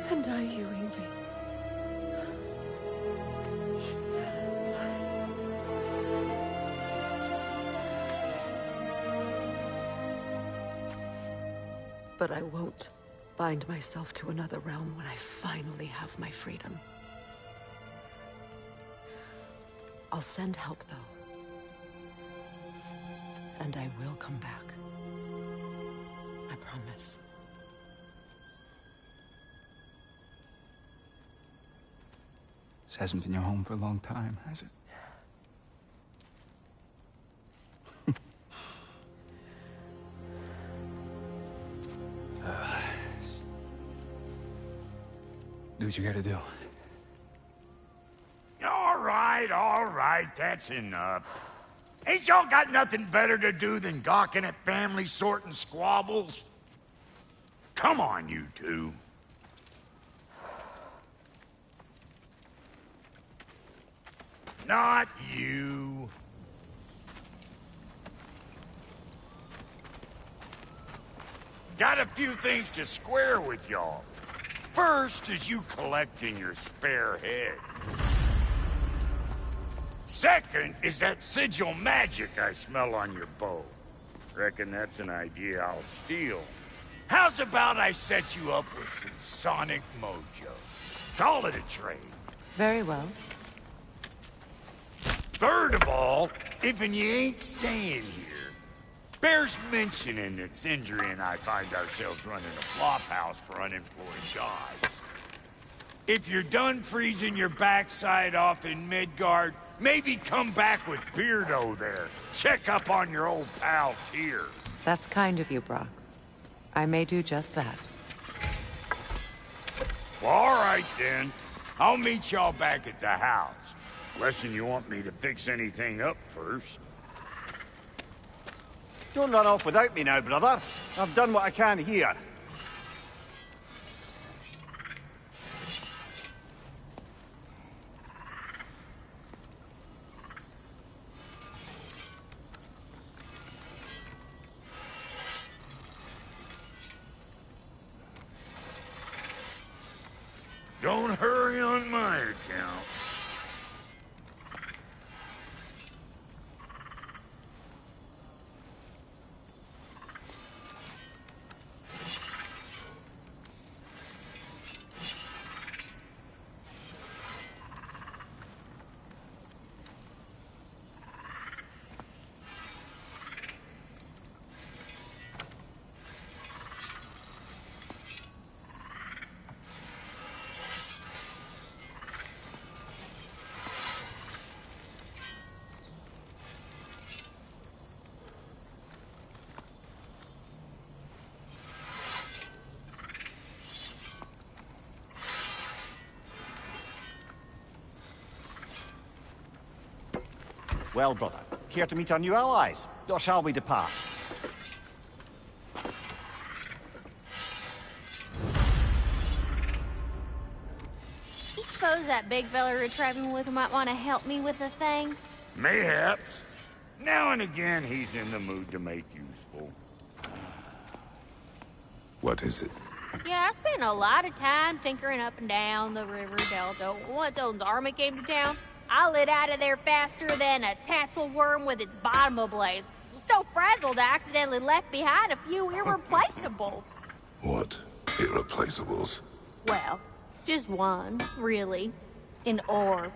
And are you, Ingvi? But I won't bind myself to another realm when I finally have my freedom. I'll send help, though. And I will come back. I promise. This hasn't been your home for a long time, has it? Do what you gotta do. All right, that's enough. Ain't y'all got nothing better to do than gawking at family sorting squabbles? Come on, you two. Not you. Got a few things to square with y'all. First is you collecting your spare heads. Second is that sigil magic I smell on your bow. Reckon that's an idea I'll steal. How's about I set you up with some sonic mojo? Call it a trade. Very well. Third of all, if you ain't staying here, bears mentioning that Sindri and I find ourselves running a flop house for unemployed guys. If you're done freezing your backside off in Midgard, maybe come back with Beardo there. Check up on your old pal Tyr. That's kind of you, Brock. I may do just that. Well, all right, then. I'll meet y'all back at the house. Unless you want me to fix anything up first. Don't run off without me now, brother. I've done what I can here. Don't hurry on my account. Well, brother, care to meet our new allies? Or shall we depart? You suppose that big fella you're traveling with might want to help me with a thing? Mayhaps. Now and again, he's in the mood to make useful. What is it? Yeah, I spent a lot of time tinkering up and down the river delta. Once Odin's army came to town, I lit out of there faster than a tassel worm with its bottom ablaze. So frazzled, I accidentally left behind a few irreplaceables. What? Irreplaceables? Well, just one, really. An orb.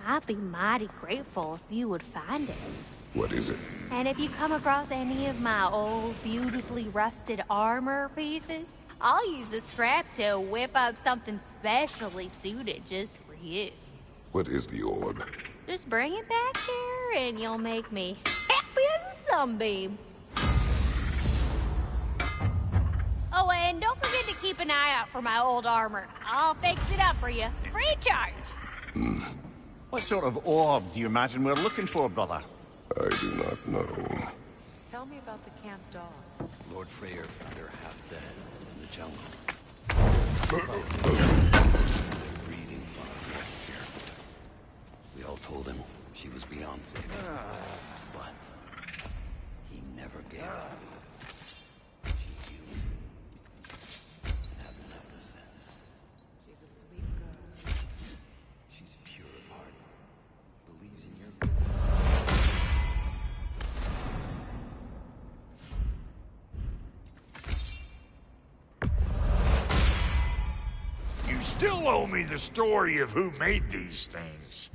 I'd be mighty grateful if you would find it. What is it? And if you come across any of my old, beautifully rusted armor pieces, I'll use the scrap to whip up something specially suited just for you. What is the orb? Just bring it back here and you'll make me happy as a sunbeam. Oh, and don't forget to keep an eye out for my old armor. I'll fix it up for you. Free charge. What sort of orb do you imagine we're looking for, brother? I do not know. Tell me about the camp dog. Lord Freyr found her half dead in the jungle. Breeding farm here. We all told him she was beyond saving. But he never gave up. She's human. And hasn't left us since. She's a sweet girl. She's pure of heart. Believes in your good. You still owe me the story of who made these things.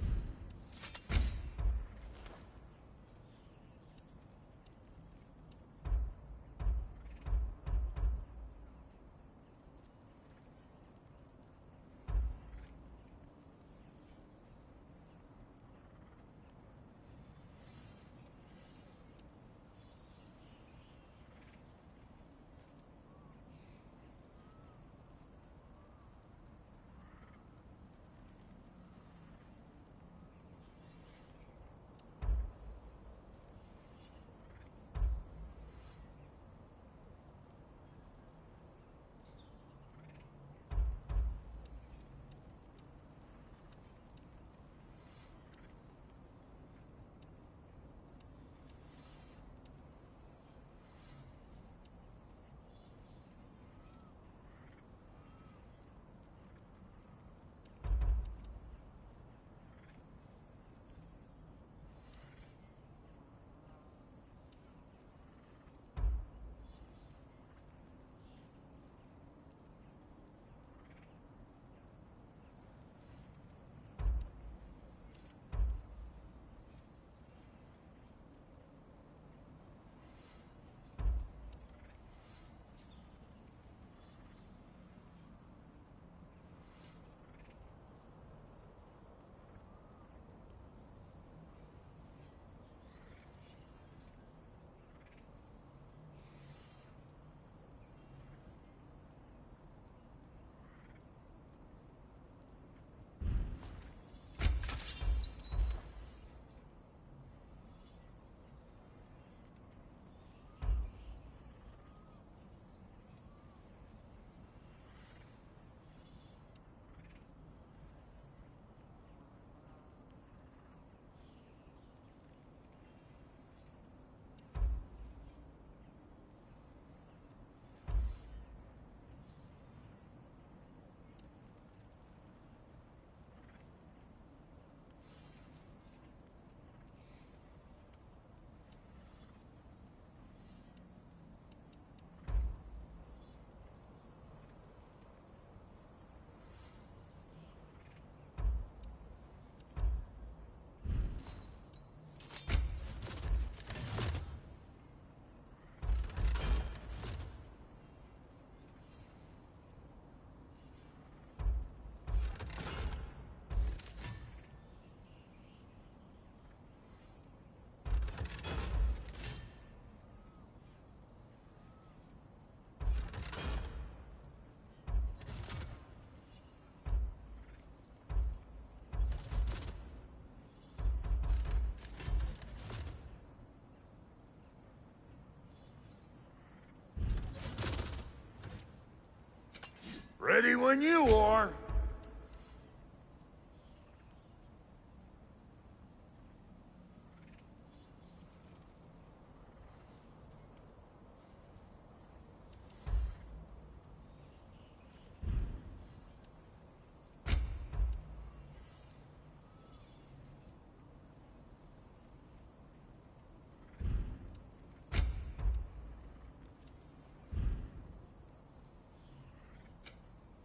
Ready when you are.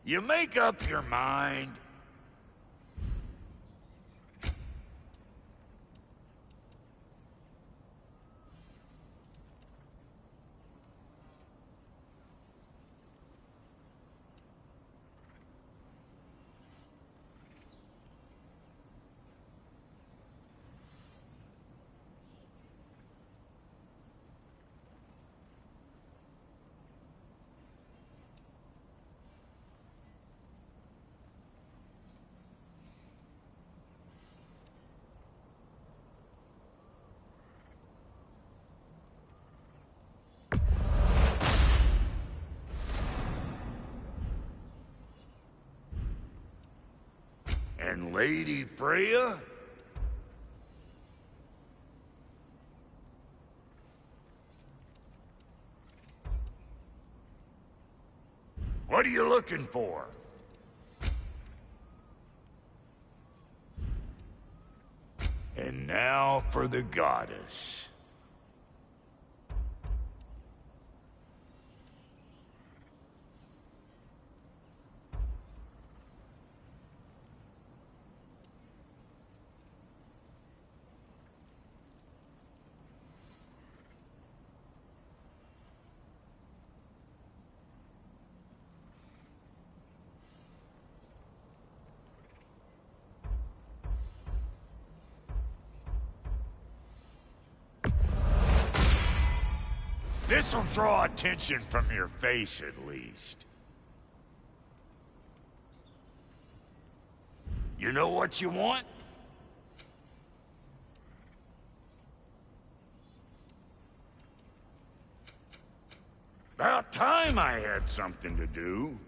You make up your mind. And Lady Freya? What are you looking for? And now for the goddess. This'll draw attention from your face, at least. You know what you want? About time I had something to do.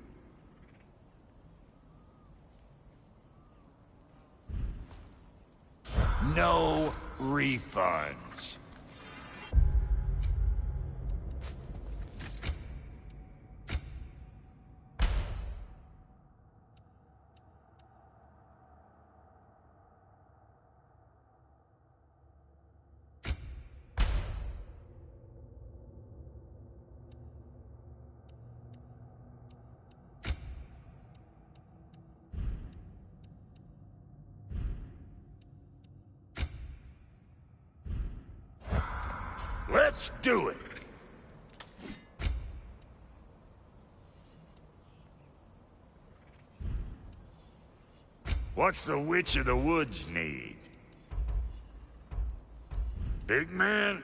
No refunds. Let's do it! What's the Witch of the Woods need? Big man?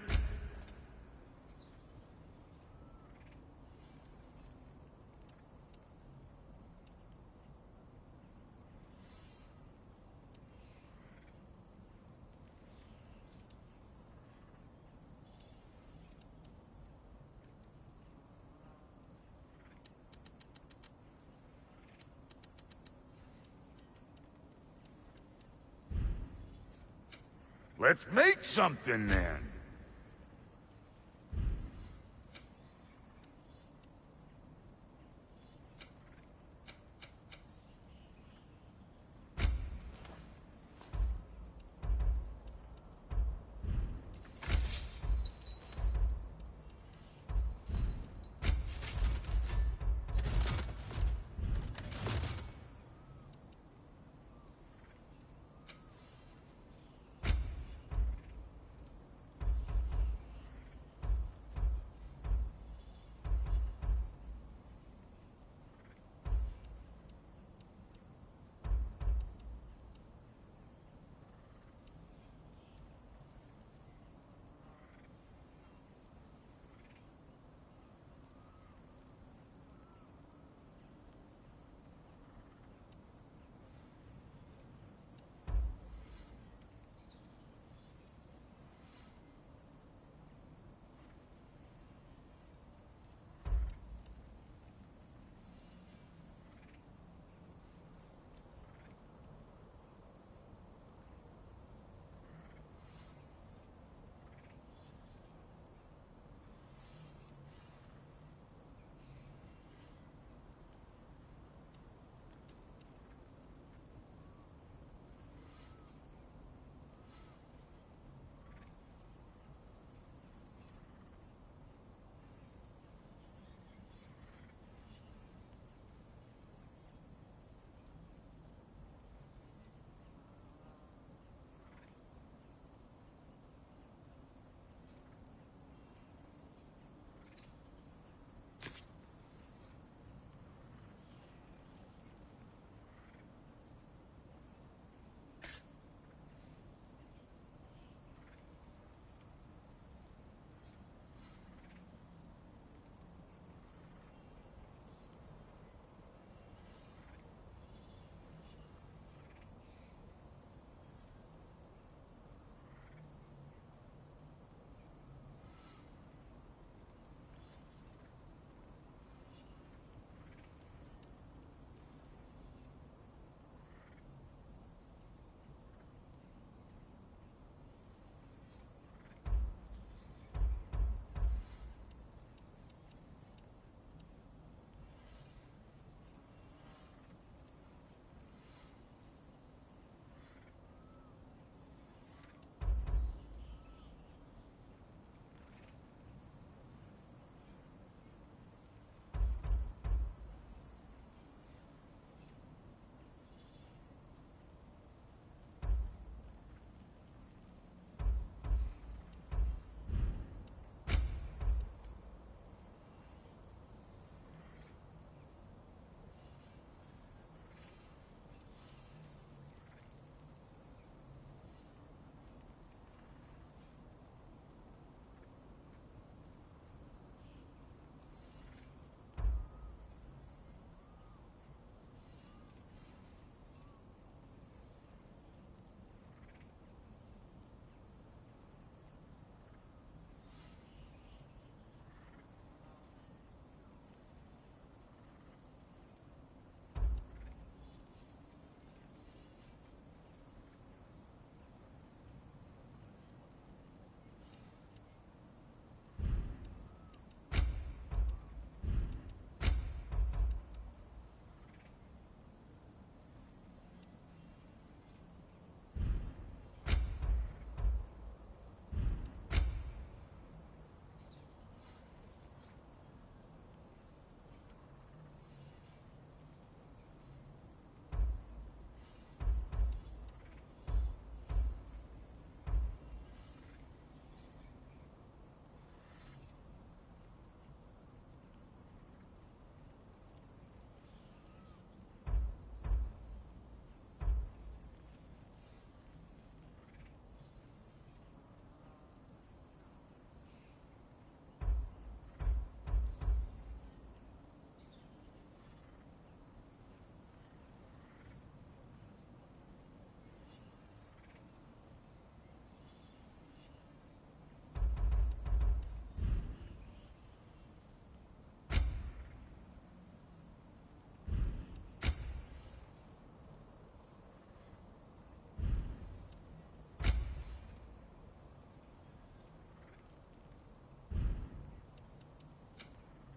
Let's make something then.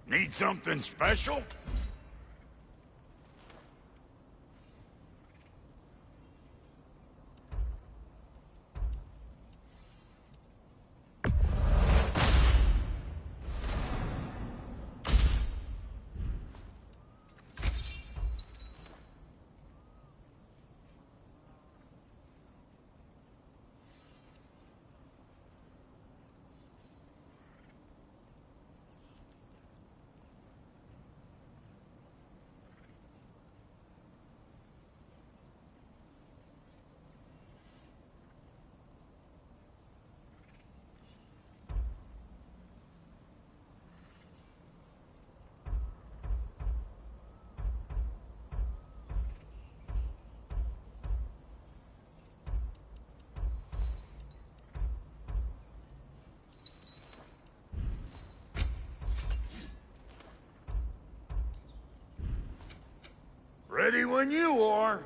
Need something special? Ready when you are.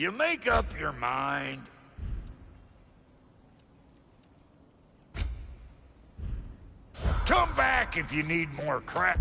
You make up your mind. Come back if you need more crap.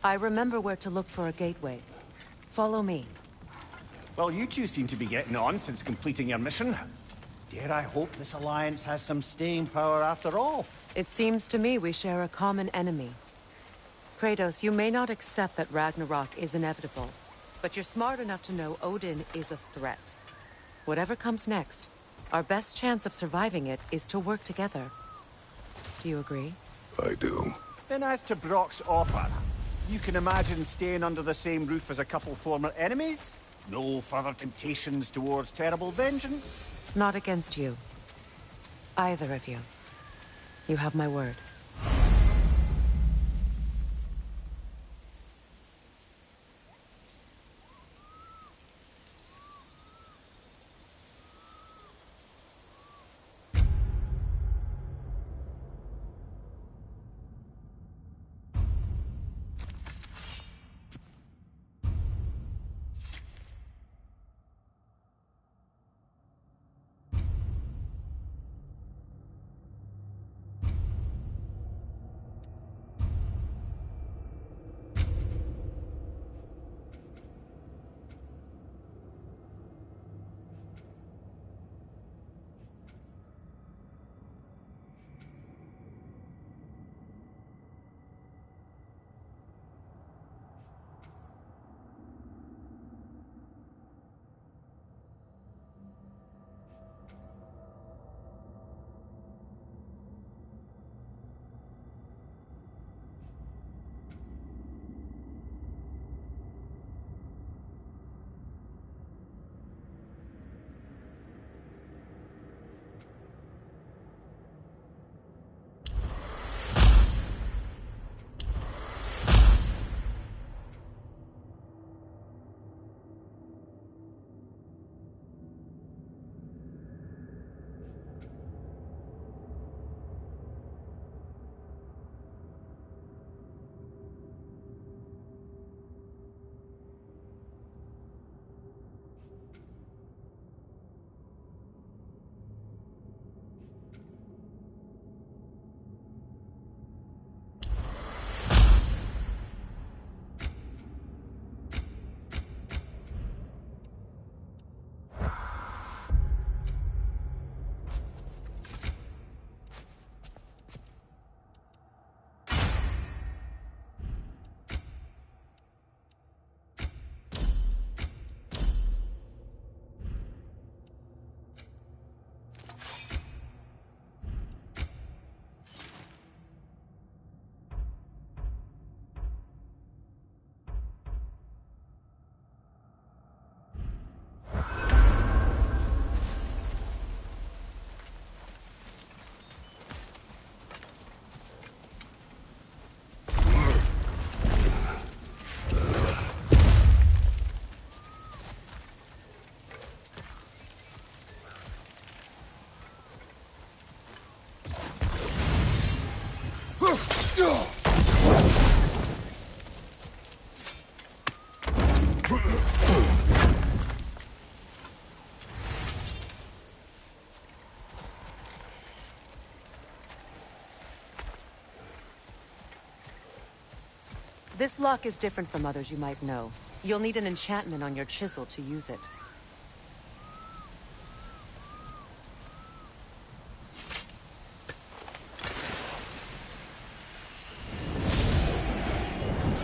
I remember where to look for a gateway. Follow me. Well, you two seem to be getting on since completing your mission. Dare I hope this alliance has some staying power after all? It seems to me we share a common enemy. Kratos, you may not accept that Ragnarok is inevitable, but you're smart enough to know Odin is a threat. Whatever comes next, our best chance of surviving it is to work together. Do you agree? I do. Then as to Brock's offer, you can imagine staying under the same roof as a couple former enemies? No further temptations towards terrible vengeance? Not against you. Either of you. You have my word. This lock is different from others you might know. You'll need an enchantment on your chisel to use it.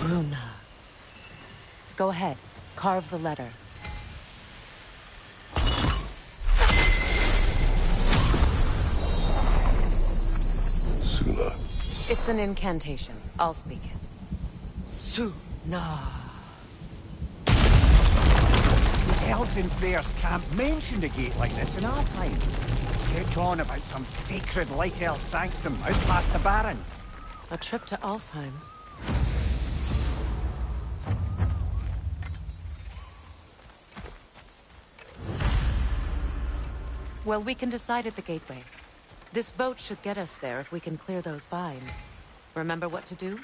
Luna. Go ahead. Carve the letter. Suna. It's an incantation. I'll speak it. Suna. The elves in Freyr's camp mentioned a gate like this in our time. Kept on about some sacred light elf sanctum out past the Barrens. A trip to Alfheim. Well, we can decide at the gateway. This boat should get us there if we can clear those vines. Remember what to do?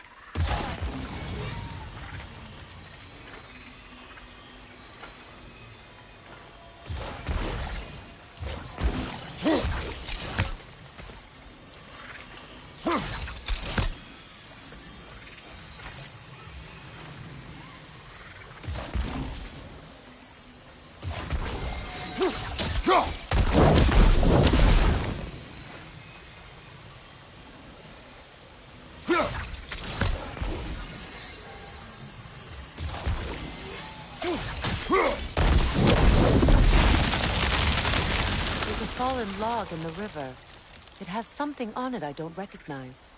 fallen log in the river. It has something on it I don't recognize.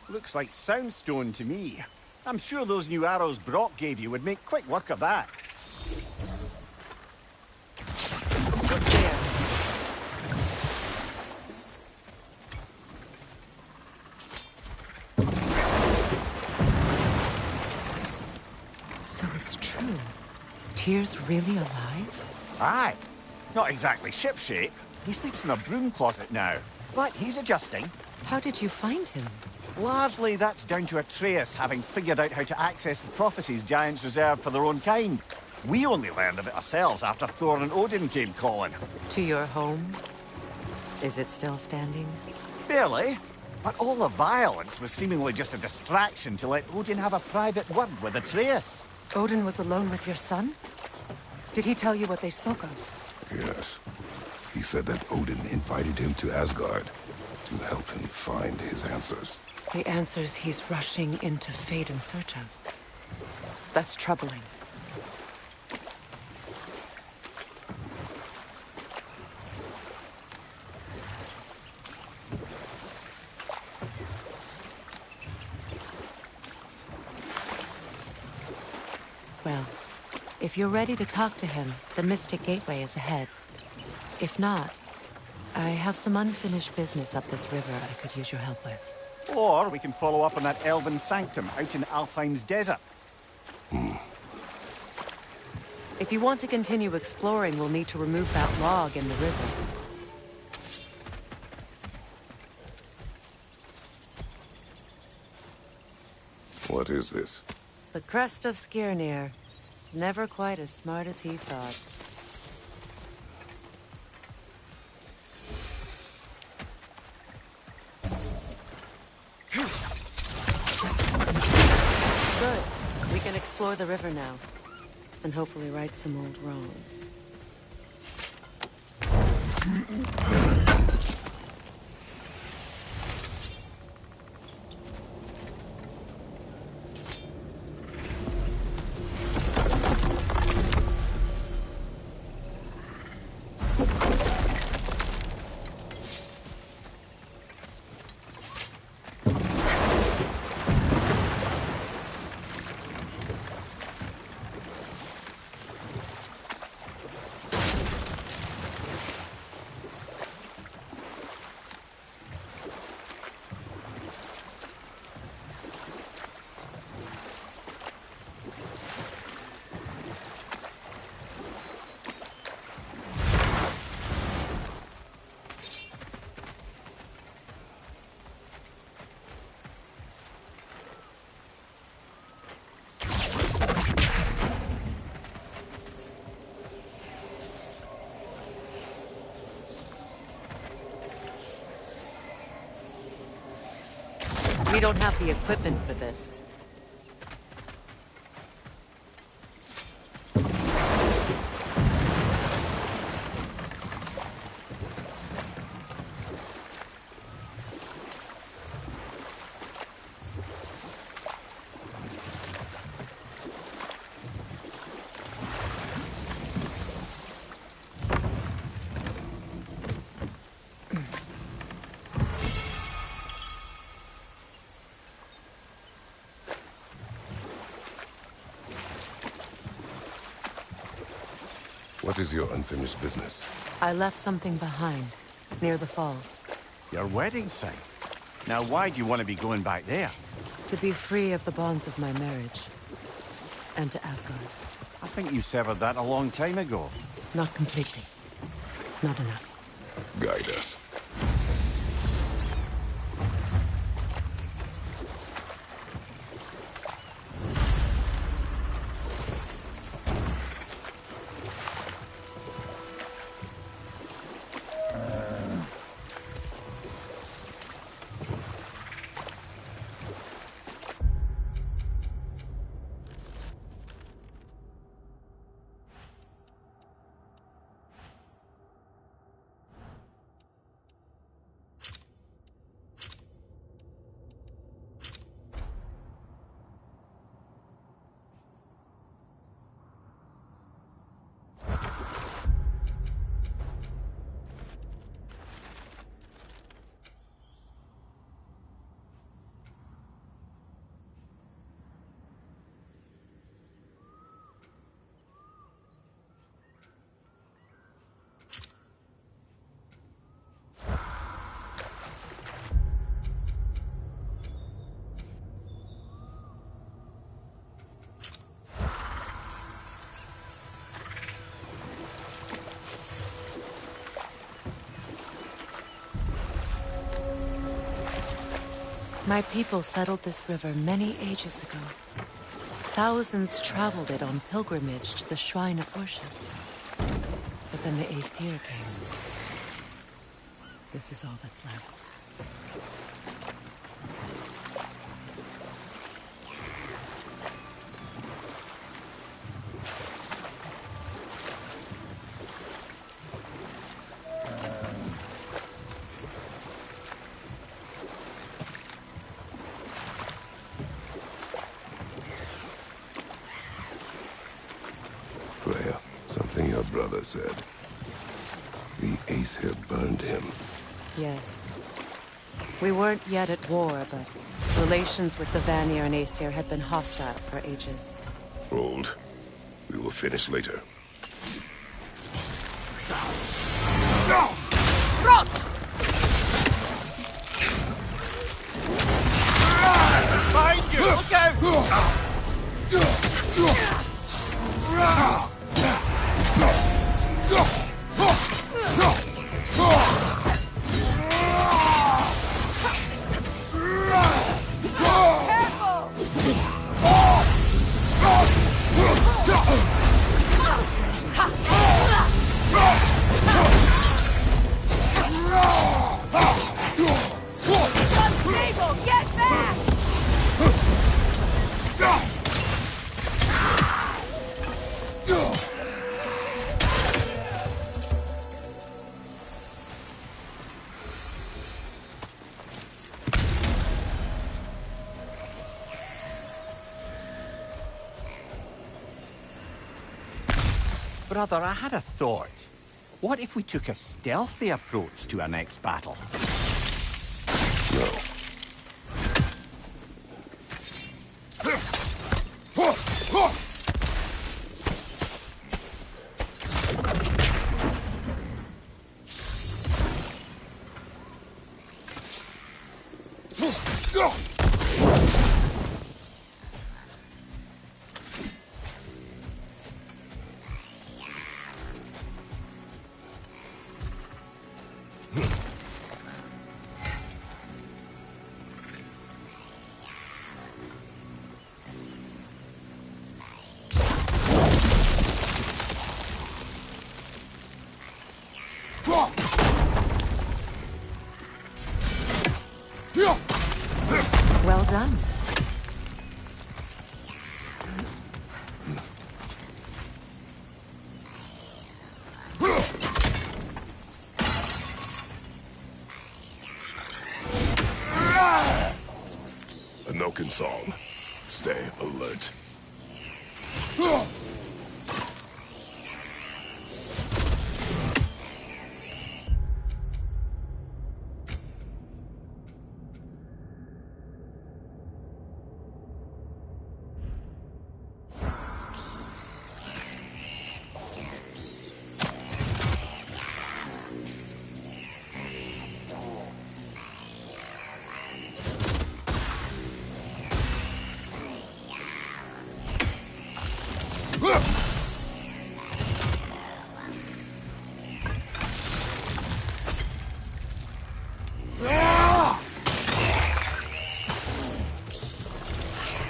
Looks like soundstone to me. I'm sure those new arrows Brock gave you would make quick work of that. Look there. So it's true. Tyr's really alive? Aye. Not exactly shipshape. He sleeps in a broom closet now. But he's adjusting. How did you find him? Largely, that's down to Atreus having figured out how to access the prophecies giants reserve for their own kind. We only learned of it ourselves after Thor and Odin came calling. To your home? Is it still standing? Barely. But all the violence was seemingly just a distraction to let Odin have a private word with Atreus. Odin was alone with your son? Did he tell you what they spoke of? Yes. He said that Odin invited him to Asgard to help him find his answers. The answers he's rushing into fate in search of. That's troubling. Well, if you're ready to talk to him, the Mystic Gateway is ahead. If not, I have some unfinished business up this river I could use your help with. Or we can follow up on that elven sanctum out in Alfheim's desert. If you want to continue exploring, we'll need to remove that log in the river. What is this? The crest of Skirnir. Never quite as smart as he thought. Good. We can explore the river now. And hopefully right some old wrongs. We don't have the equipment for this. What is your unfinished business? I left something behind, near the falls. Your wedding site. Now why do you want to be going back there? To be free of the bonds of my marriage. And to Asgard. I think you severed that a long time ago. Not completely. Not enough. Guide us. My people settled this river many ages ago. Thousands traveled it on pilgrimage to the shrine of worship. But then the Aesir came. This is all that's left. Freya, something your brother said. The Aesir burned him. Yes. We weren't yet at war, but relations with the Vanir and Aesir had been hostile for ages. Hold. We will finish later. Behind you! Look out! Unstable! Get back! Brother, I had a thought. What if we took a stealthy approach to our next battle? No. Well done. A Noken song. Stay alert.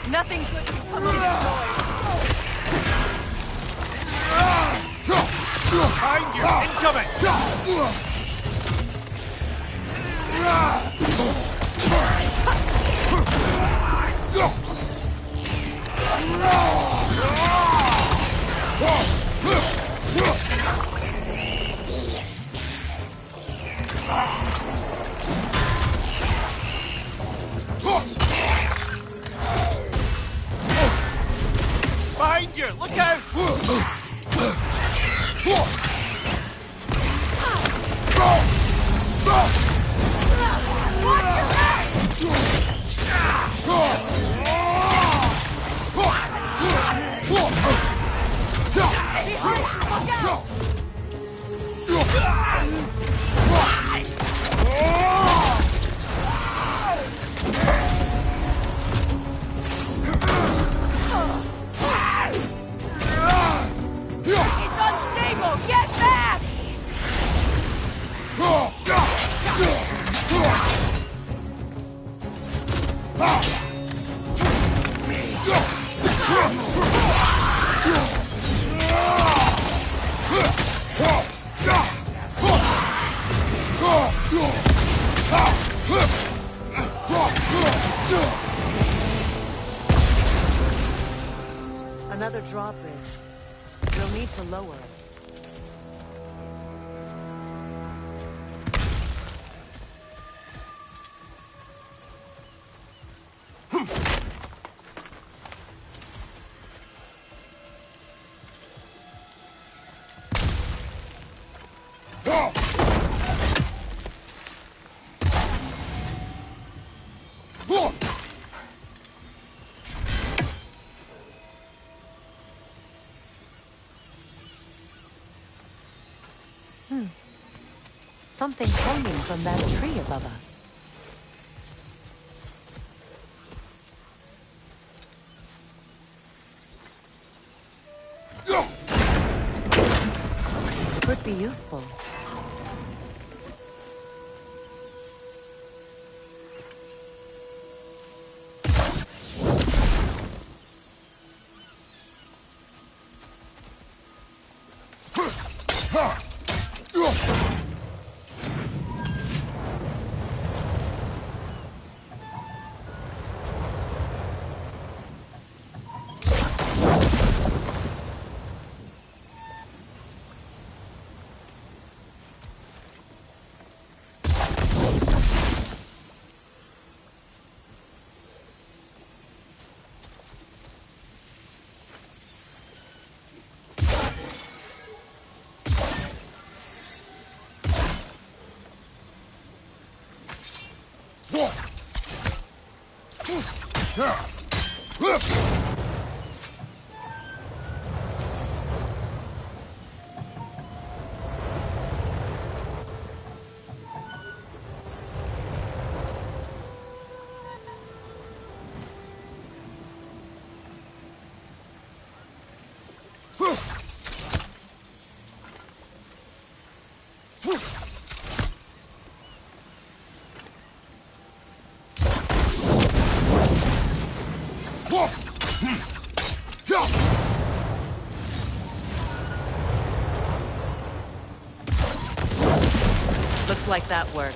Nothing good can come of this noise. Behind you! Incoming! Behind you! Look out! It's unstable! Get back! another drawbridge. We'll need to lower it. Something hanging from that tree above us. Could be useful. Looks like that worked.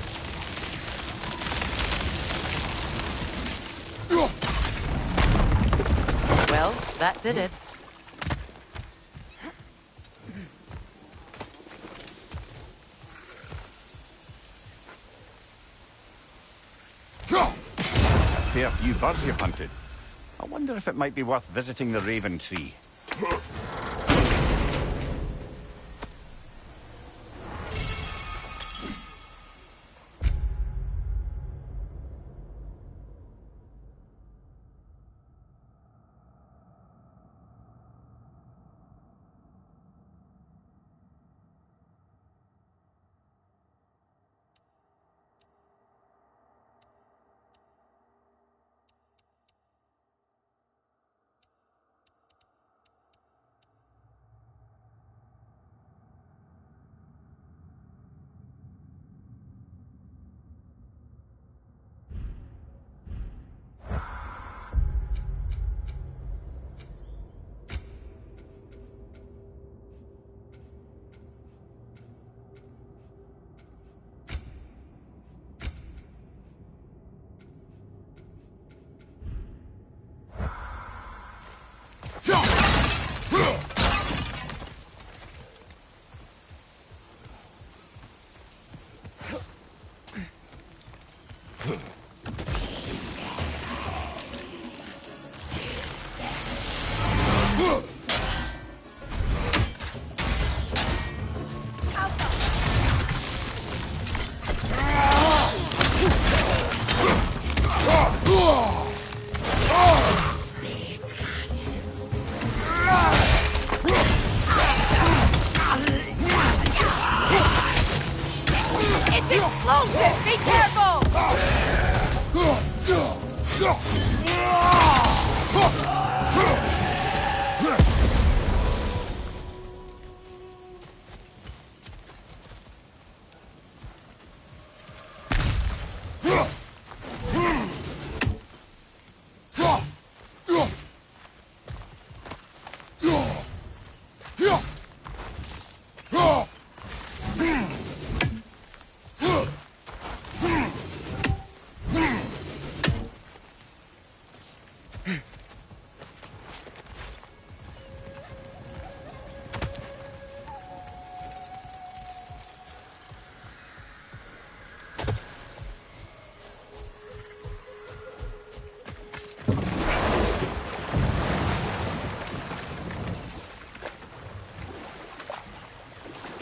Well, that did it. Fair few birds you've hunted. I wonder if it might be worth visiting the Raven Tree. Explosive! Be careful!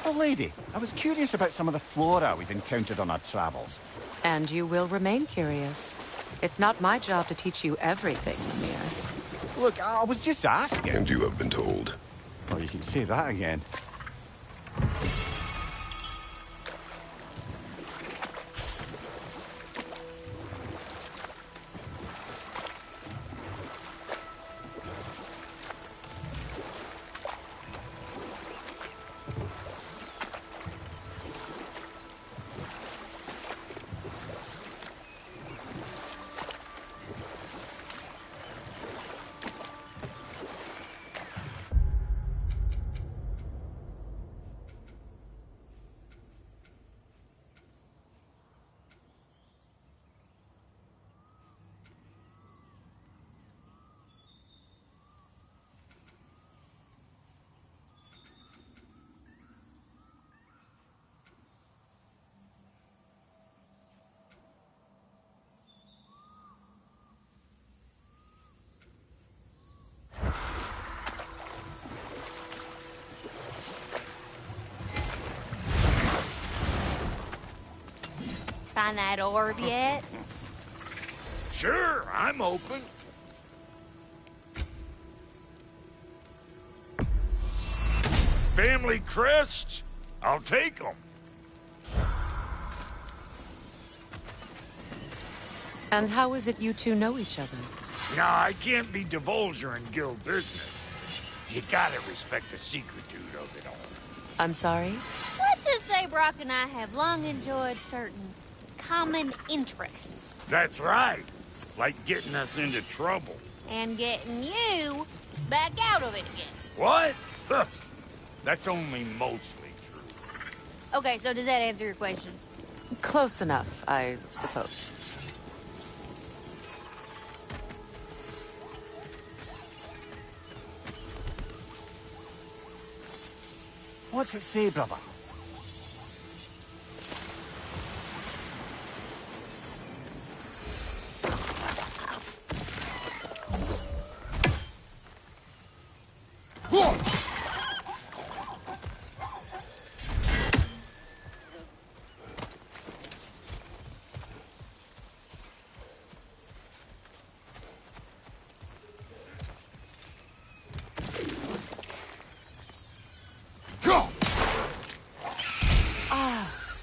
Oh, lady, I was curious about some of the flora we've encountered on our travels. And you will remain curious. It's not my job to teach you everything, Mimir. Look, I was just asking. And you have been told. Oh, you can say that again. Find that orb yet? Sure, I'm open. Family crests? I'll take them. And how is it you two know each other? Now, I can't be divulging guild business. You gotta respect the secretude of it all. I'm sorry? Let's just say Brock and I have long enjoyed certain common interests. That's right. Like getting us into trouble. And getting you back out of it again. What? Huh. That's only mostly true. Okay, so does that answer your question? Close enough, I suppose. What's it say, brother?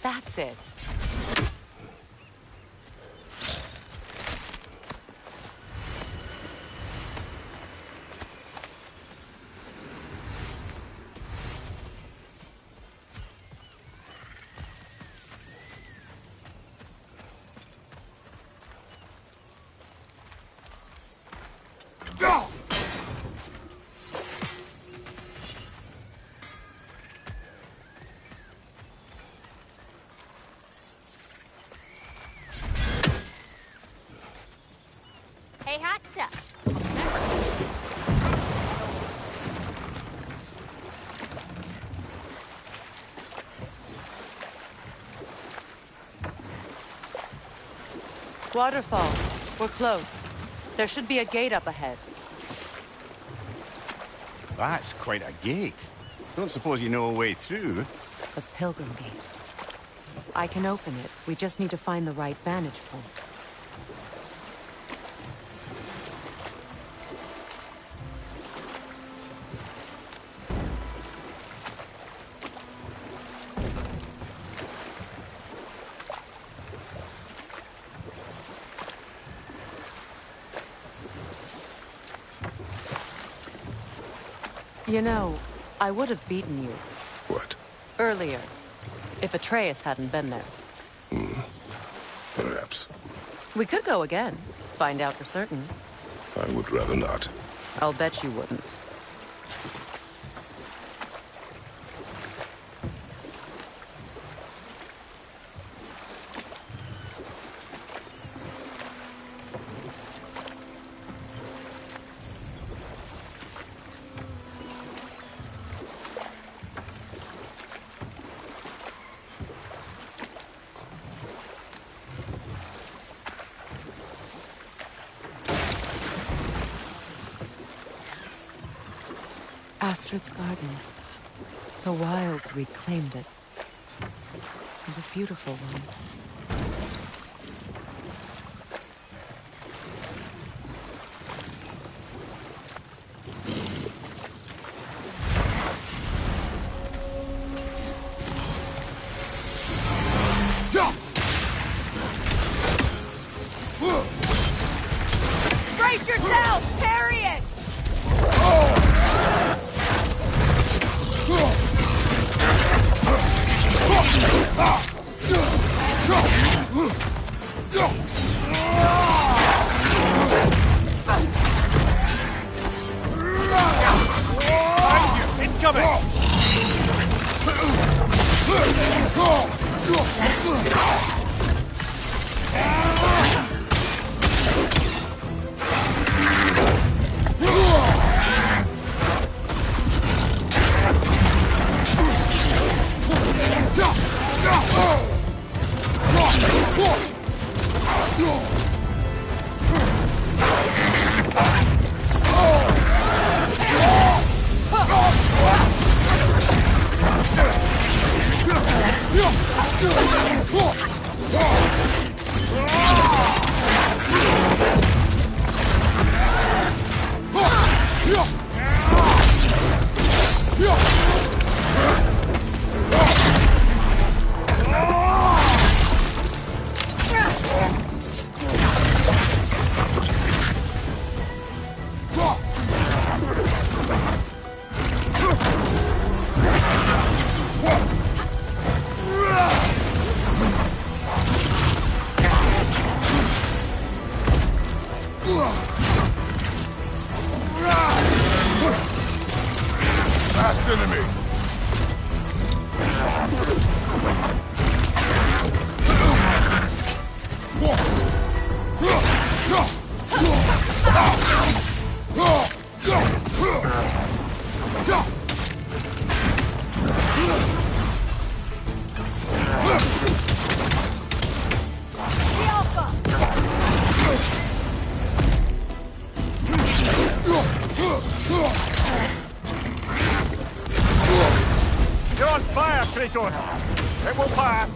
That's it. Hey, hot stuff. Waterfall. We're close. There should be a gate up ahead. That's quite a gate. Don't suppose you know a way through? The Pilgrim Gate. I can open it. We just need to find the right vantage point. You know, I would have beaten you. What? Earlier. If Atreus hadn't been there. Perhaps. We could go again. Find out for certain. I would rather not. I'll bet you wouldn't. Astrid's garden. The wilds reclaimed it. It was beautiful once. Brace yourself! Parry it! Last enemy. You're on fire, Kratos! It will pass!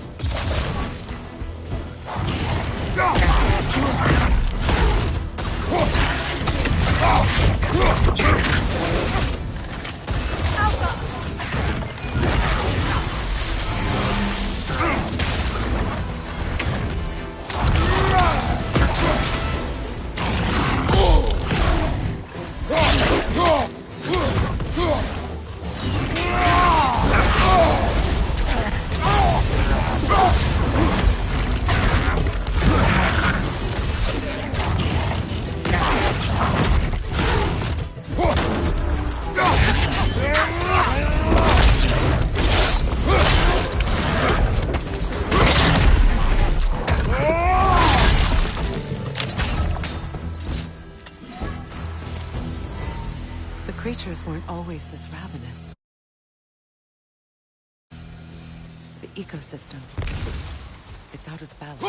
The creatures weren't always this ravenous. The ecosystem. It's out of balance.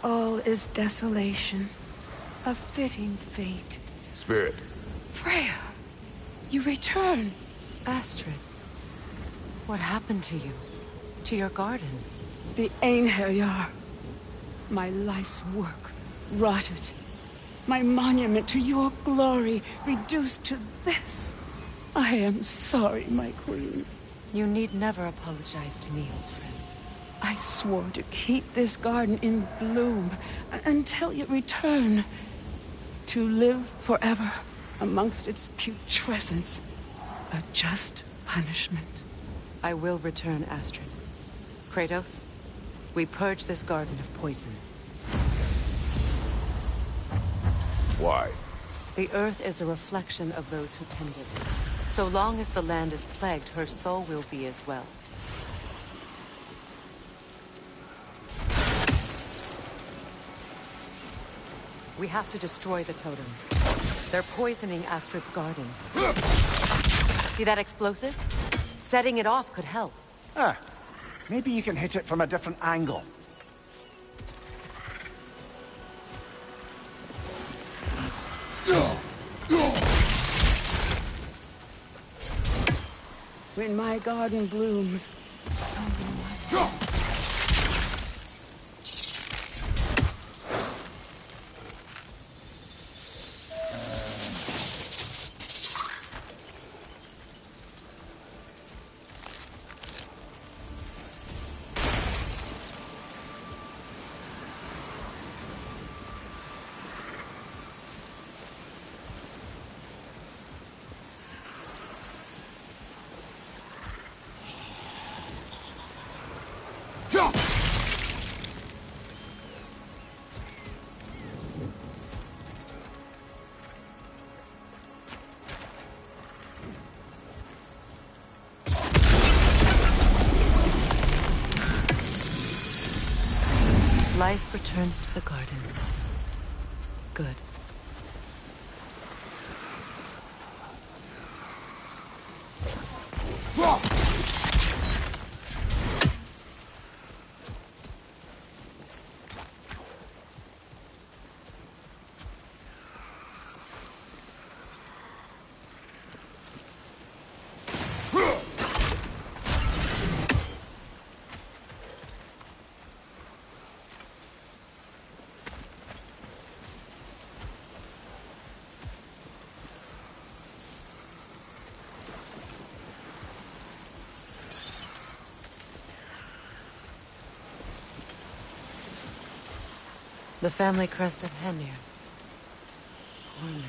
All is desolation. A fitting fate. Spirit. Freya, you return. Astrid, what happened to you? To your garden? The Einherjar. My life's work, rotted. My monument to your glory, reduced to this. I am sorry, my queen. You need never apologize to me, old friend. I swore to keep this garden in bloom until you return. To live forever amongst its putrescence. A just punishment. I will return, Astrid. Kratos, we purge this garden of poison. Why? The earth is a reflection of those who tend it. So long as the land is plagued, her soul will be as well. We have to destroy the totems. They're poisoning Astrid's garden. See that explosive? Setting it off could help. Ah, maybe you can hit it from a different angle. When my garden blooms, something like Life returns to the garden. Good. The family crest of Henir. Poor man.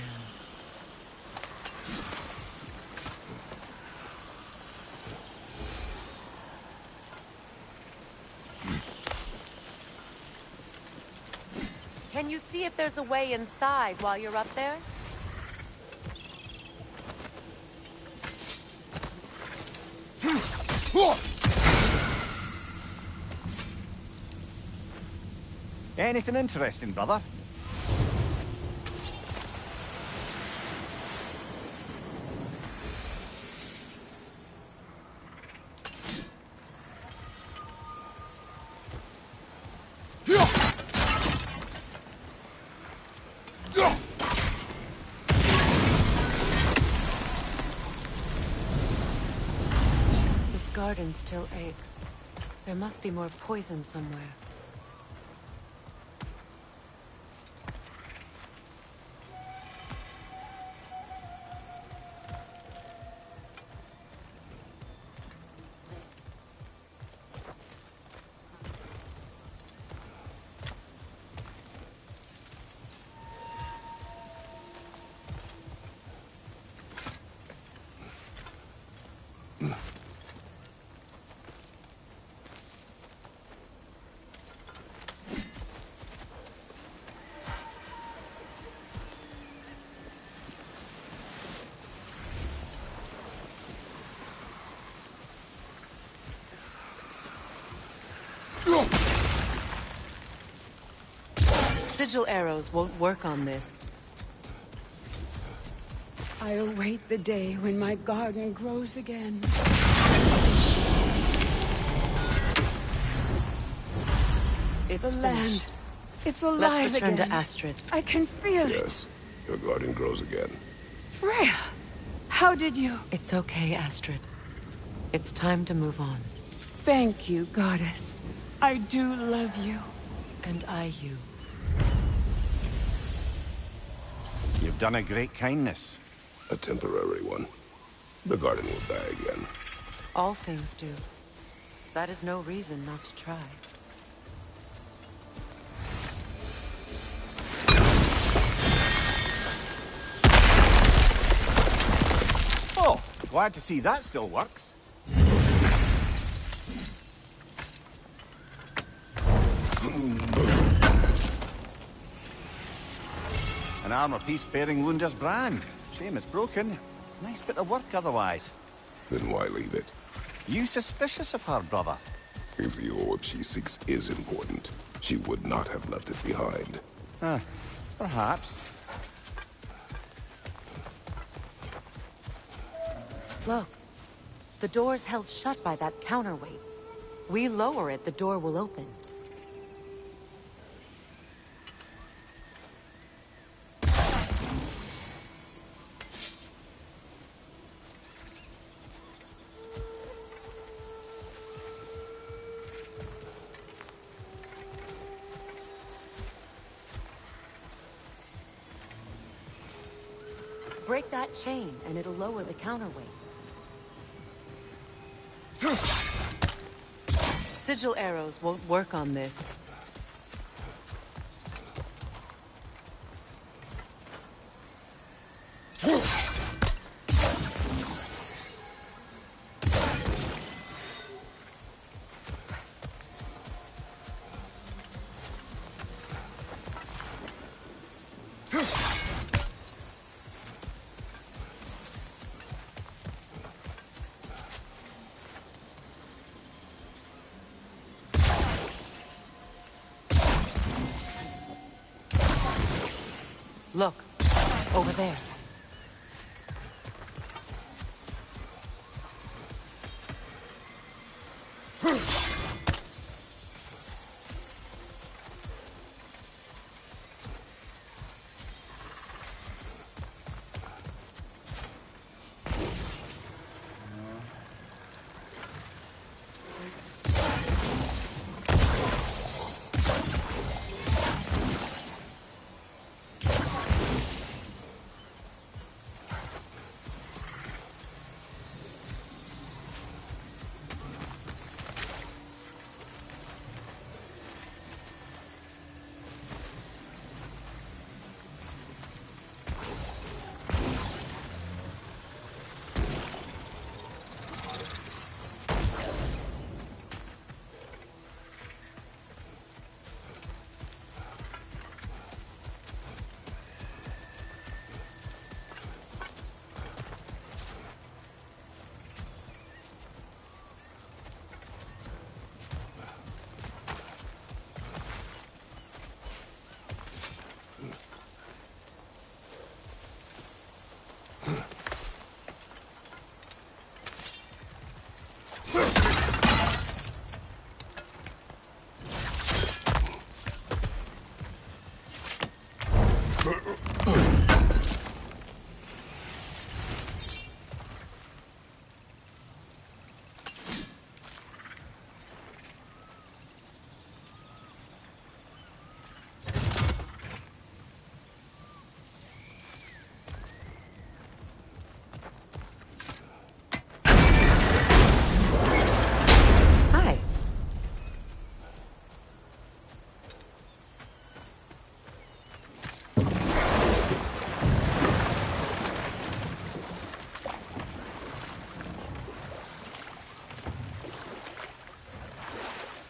Can you see if there's a way inside while you're up there? Anything interesting, brother? This garden still aches. There must be more poison somewhere. Sigil arrows won't work on this. I await the day when my garden grows again. It's The land. finished. It's alive Let's return again. to Astrid. I can feel it. Yes, your garden grows again. Freya, how did you? It's okay, Astrid. It's time to move on. Thank you, goddess. I do love you. And I you. You've done a great kindness. A temporary one. The garden will die again. All things do. That is no reason not to try. Oh, glad to see that still works. An armor-piece bearing Lunda's brand. Shame it's broken. Nice bit of work otherwise. Then why leave it? You suspicious of her, brother? If the orb she seeks is important, she would not have left it behind. Perhaps. Look. The door's held shut by that counterweight. We lower it, the door will open. Break that chain, and it'll lower the counterweight. Sigil arrows won't work on this. Look, over there.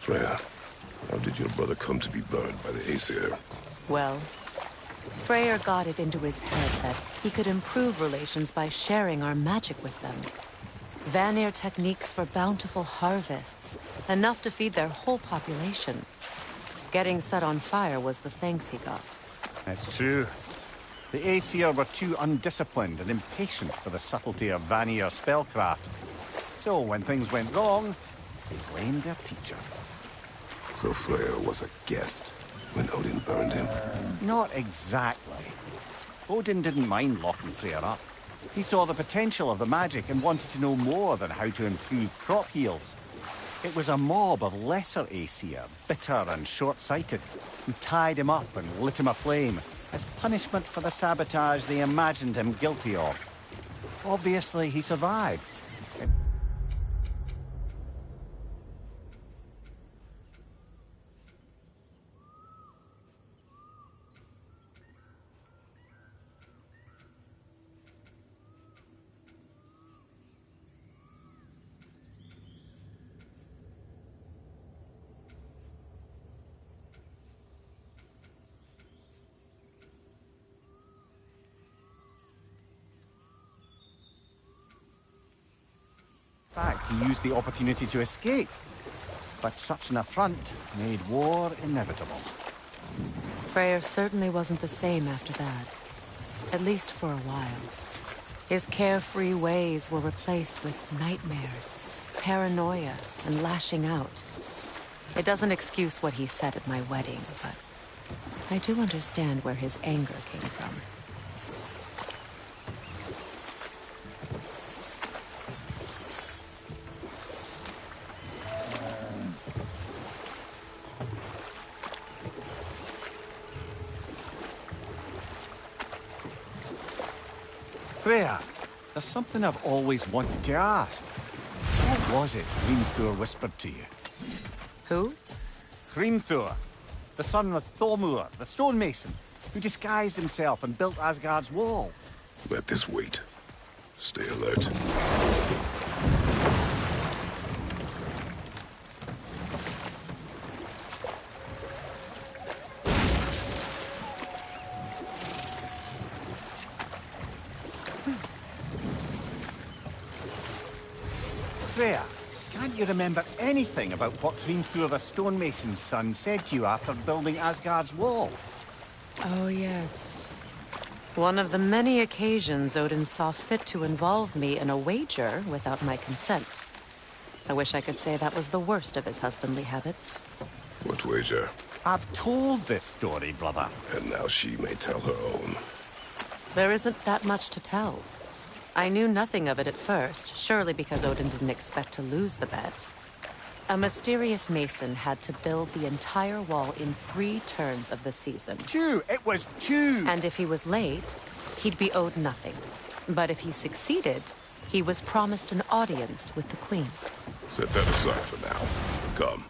Freya, how did your brother come to be burned by the Aesir? Well, Freyr got it into his head that he could improve relations by sharing our magic with them. Vanir techniques for bountiful harvests, enough to feed their whole population. Getting set on fire was the thanks he got. It's true. The Aesir were too undisciplined and impatient for the subtlety of Vanir spellcraft. So when things went wrong, they blamed their teacher. So Freya was a guest when Odin burned him? Not exactly. Odin didn't mind locking Freya up. He saw the potential of the magic and wanted to know more than how to improve crop yields. It was a mob of lesser Aesir, bitter and short-sighted, who tied him up and lit him aflame as punishment for the sabotage they imagined him guilty of. Obviously, he survived. In fact, he used the opportunity to escape. But such an affront made war inevitable. Freyr certainly wasn't the same after that. At least for a while. His carefree ways were replaced with nightmares, paranoia, and lashing out. It doesn't excuse what he said at my wedding, but I do understand where his anger came from. Freya, there's something I've always wanted to ask. What was it Hrimthur whispered to you? Who? Hrimthur, the son of Thormur, the stonemason, who disguised himself and built Asgard's wall. Let this wait. Stay alert. Freya, can't you remember anything about what Hrimthur the stonemason's son said to you after building Asgard's wall? Oh, yes. One of the many occasions Odin saw fit to involve me in a wager without my consent. I wish I could say that was the worst of his husbandly habits. What wager? I've told this story, brother. And now she may tell her own. There isn't that much to tell. I knew nothing of it at first, surely because Odin didn't expect to lose the bet. A mysterious mason had to build the entire wall in 3 turns of the season. 2! It was 2! And if he was late, he'd be owed nothing. But if he succeeded, he was promised an audience with the queen. Set that aside for now. Come.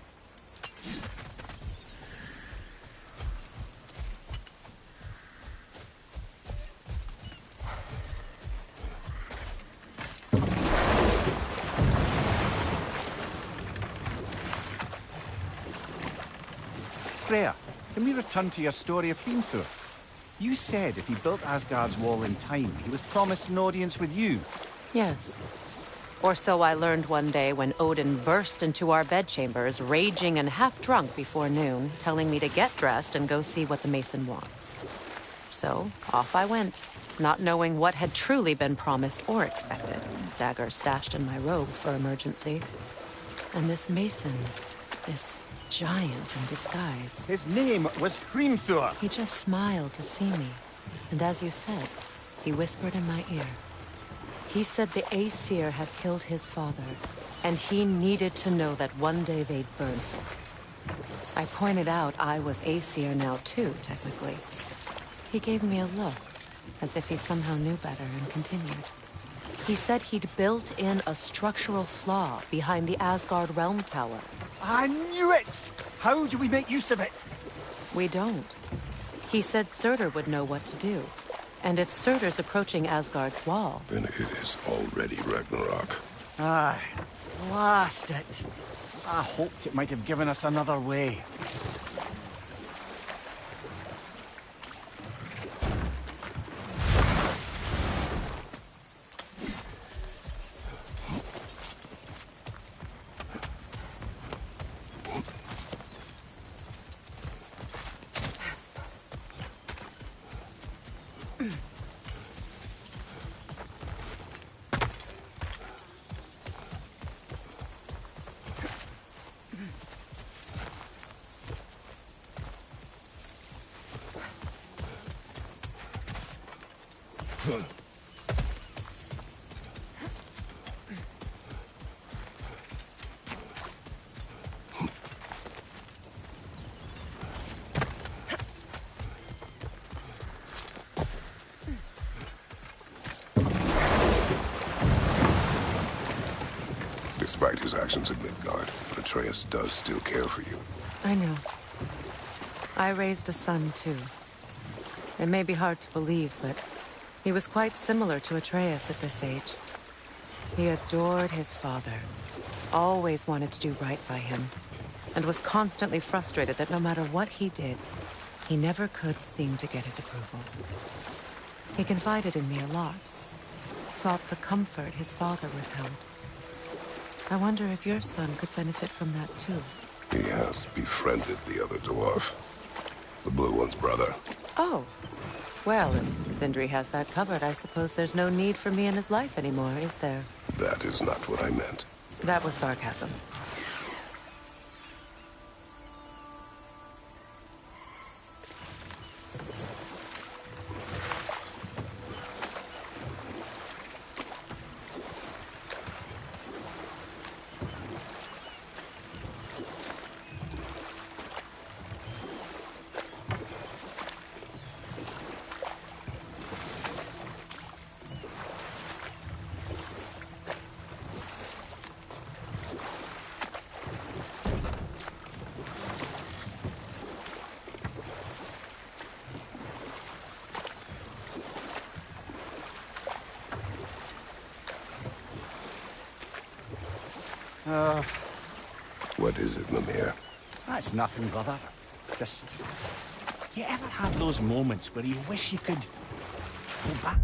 Freya, can we return to your story of Hrimthur? You said if he built Asgard's wall in time, he was promised an audience with you. Yes. Or so I learned one day when Odin burst into our bedchambers, raging and half-drunk before noon, telling me to get dressed and go see what the mason wants. So, off I went, not knowing what had truly been promised or expected. Dagger stashed in my robe for emergency. And this mason, this giant in disguise. His name was Hrimthur. He just smiled to see me. And as you said, he whispered in my ear. He said the Aesir had killed his father, and he needed to know that one day they'd burn for it. I pointed out I was Aesir now too, technically. He gave me a look, as if he somehow knew better, and continued. He said he'd built in a structural flaw behind the Asgard Realm Tower. I knew it! How do we make use of it? We don't. He said Surtur would know what to do. And if Surtur's approaching Asgard's wall... Then it is already Ragnarok. Aye. Blast it. I hoped it might have given us another way. Despite his actions at Midgard, Atreus does still care for you. I know. I raised a son, too. It may be hard to believe, but he was quite similar to Atreus at this age. He adored his father, always wanted to do right by him, and was constantly frustrated that no matter what he did, he never could seem to get his approval. He confided in me a lot, sought the comfort his father withheld. I wonder if your son could benefit from that, too. He has befriended the other dwarf. The blue one's brother. Oh. Well, if Sindri has that covered, I suppose there's no need for me in his life anymore, is there? That is not what I meant. That was sarcasm. What is it, Mimir? That's nothing, brother. Just... You ever have those moments where you wish you could go back?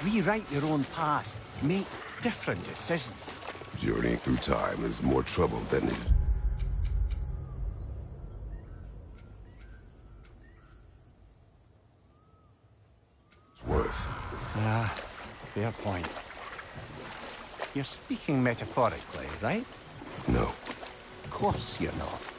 Rewrite your own past. Make different decisions. Journeying through time is more trouble than it... it's worth. Ah, fair point. You're speaking metaphorically, right? No. Of course you're not.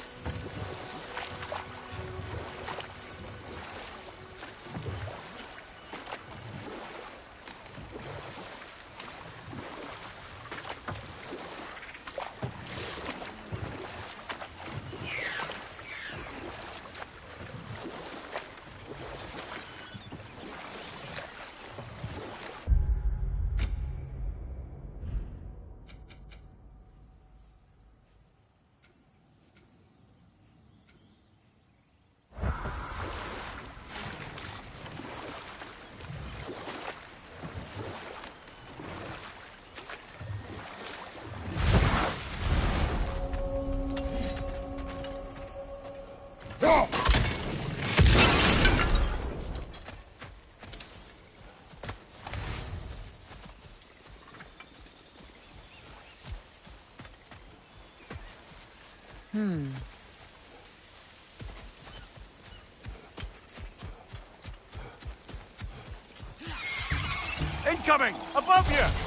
Incoming! Above you!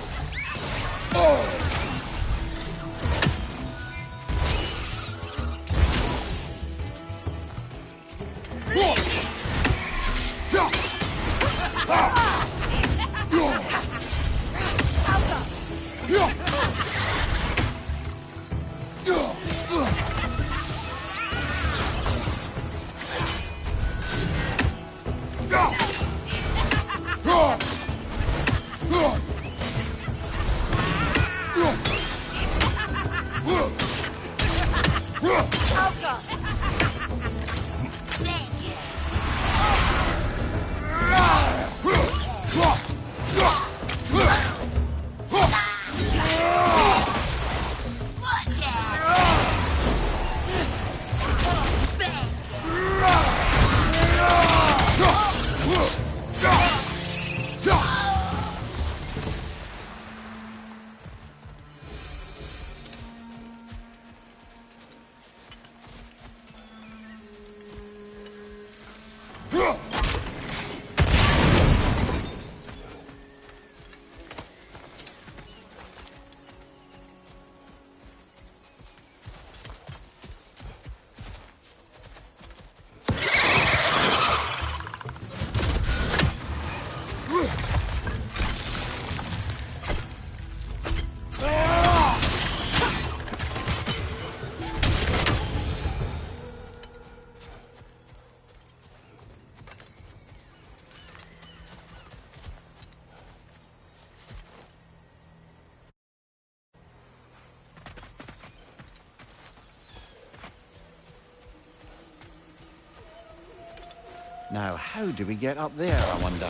Now, how do we get up there, I wonder?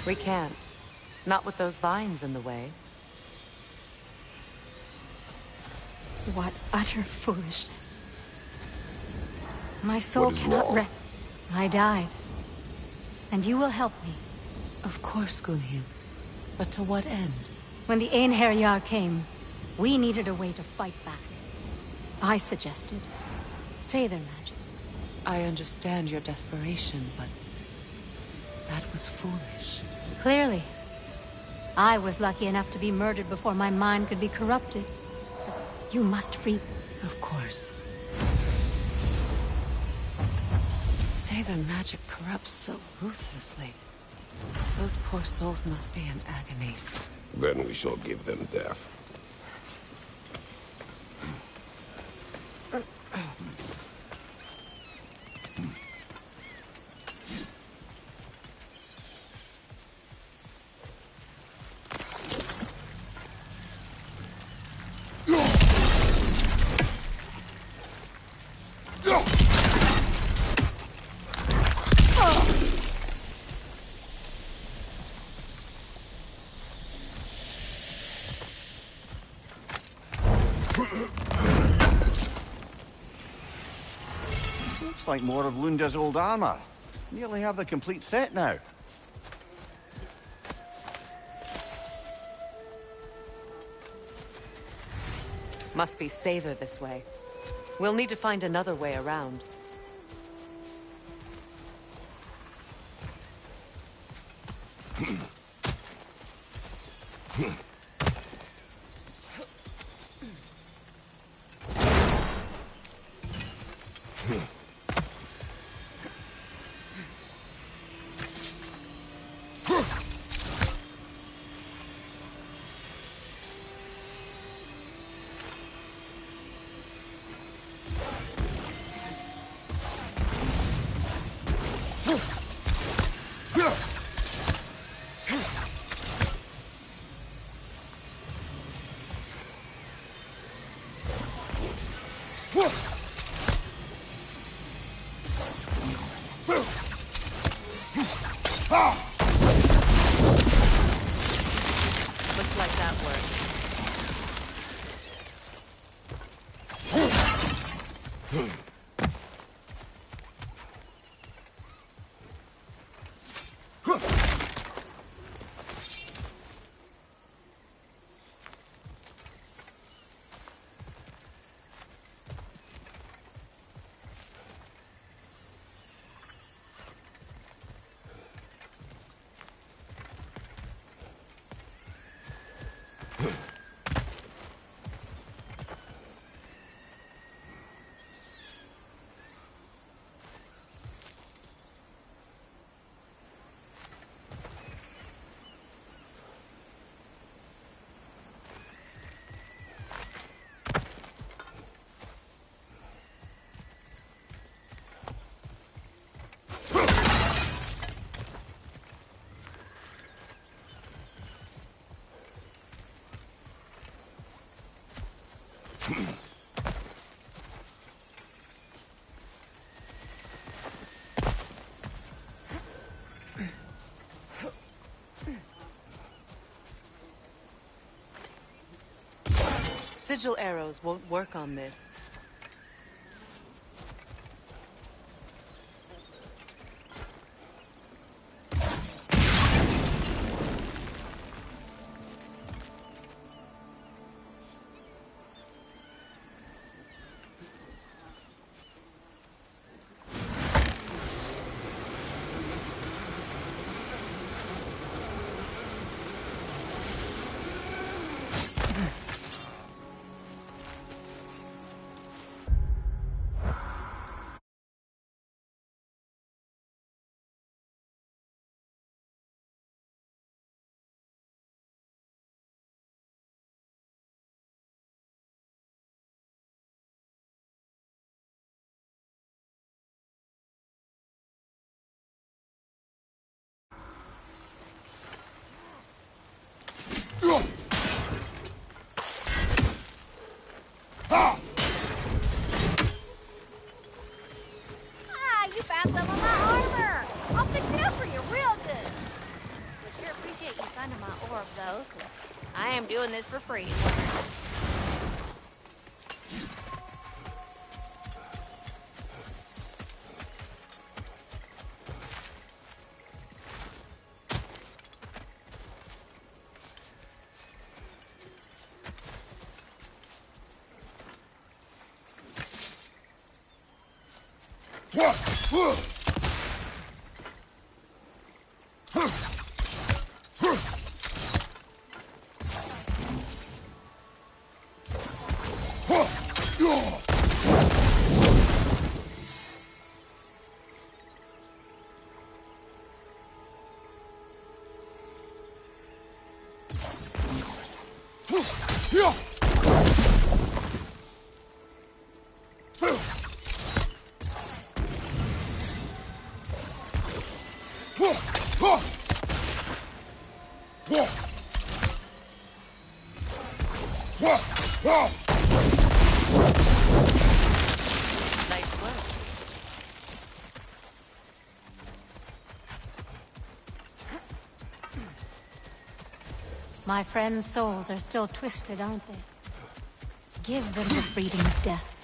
We can't. Not with those vines in the way. What utter foolishness. My soul What is cannot wrong? rest. I died. And you will help me. Of course, Gunhild. But to what end? When the Einherjar came, we needed a way to fight back. I suggested Seidr magic. I understand your desperation, but that was foolish. Clearly. I was lucky enough to be murdered before my mind could be corrupted. But you must free... Of course. Seidr magic corrupts so ruthlessly. Those poor souls must be in agony. Then we shall give them death. Looks like more of Lunda's old armor. Nearly have the complete set now. Must be Seidr this way. We'll need to find another way around. Looks like that worked. Sigil arrows won't work on this. You found some of my armor! I'll fix it up for you real good! But sure appreciate you finding my orb, though, 'cause I am doing this for free. Nice work. My friends' souls are still twisted, aren't they? Give them the freedom of death.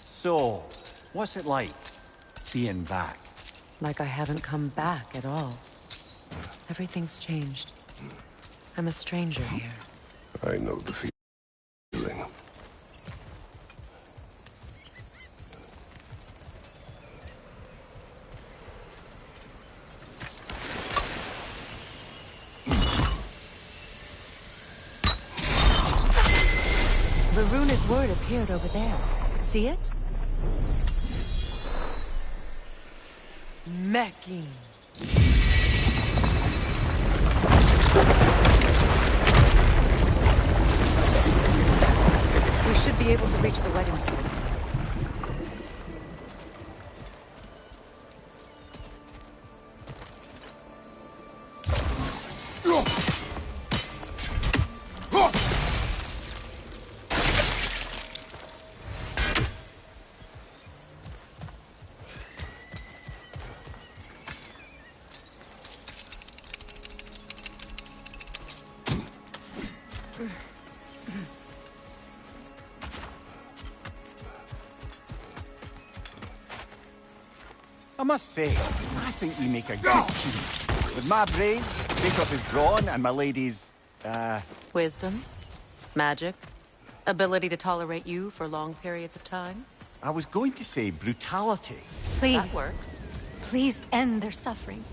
So, what's it like, being back? Like I haven't come back at all. Everything's changed. I'm a stranger here. I know the feeling. The runic word appeared over there. See it? Mecking. We should be able to reach the wedding soon. I must say, I think you make a good team. With my brains, Jacob is drawn, and my lady's, Wisdom, magic, ability to tolerate you for long periods of time. I was going to say brutality. Please. That works. Please end their suffering.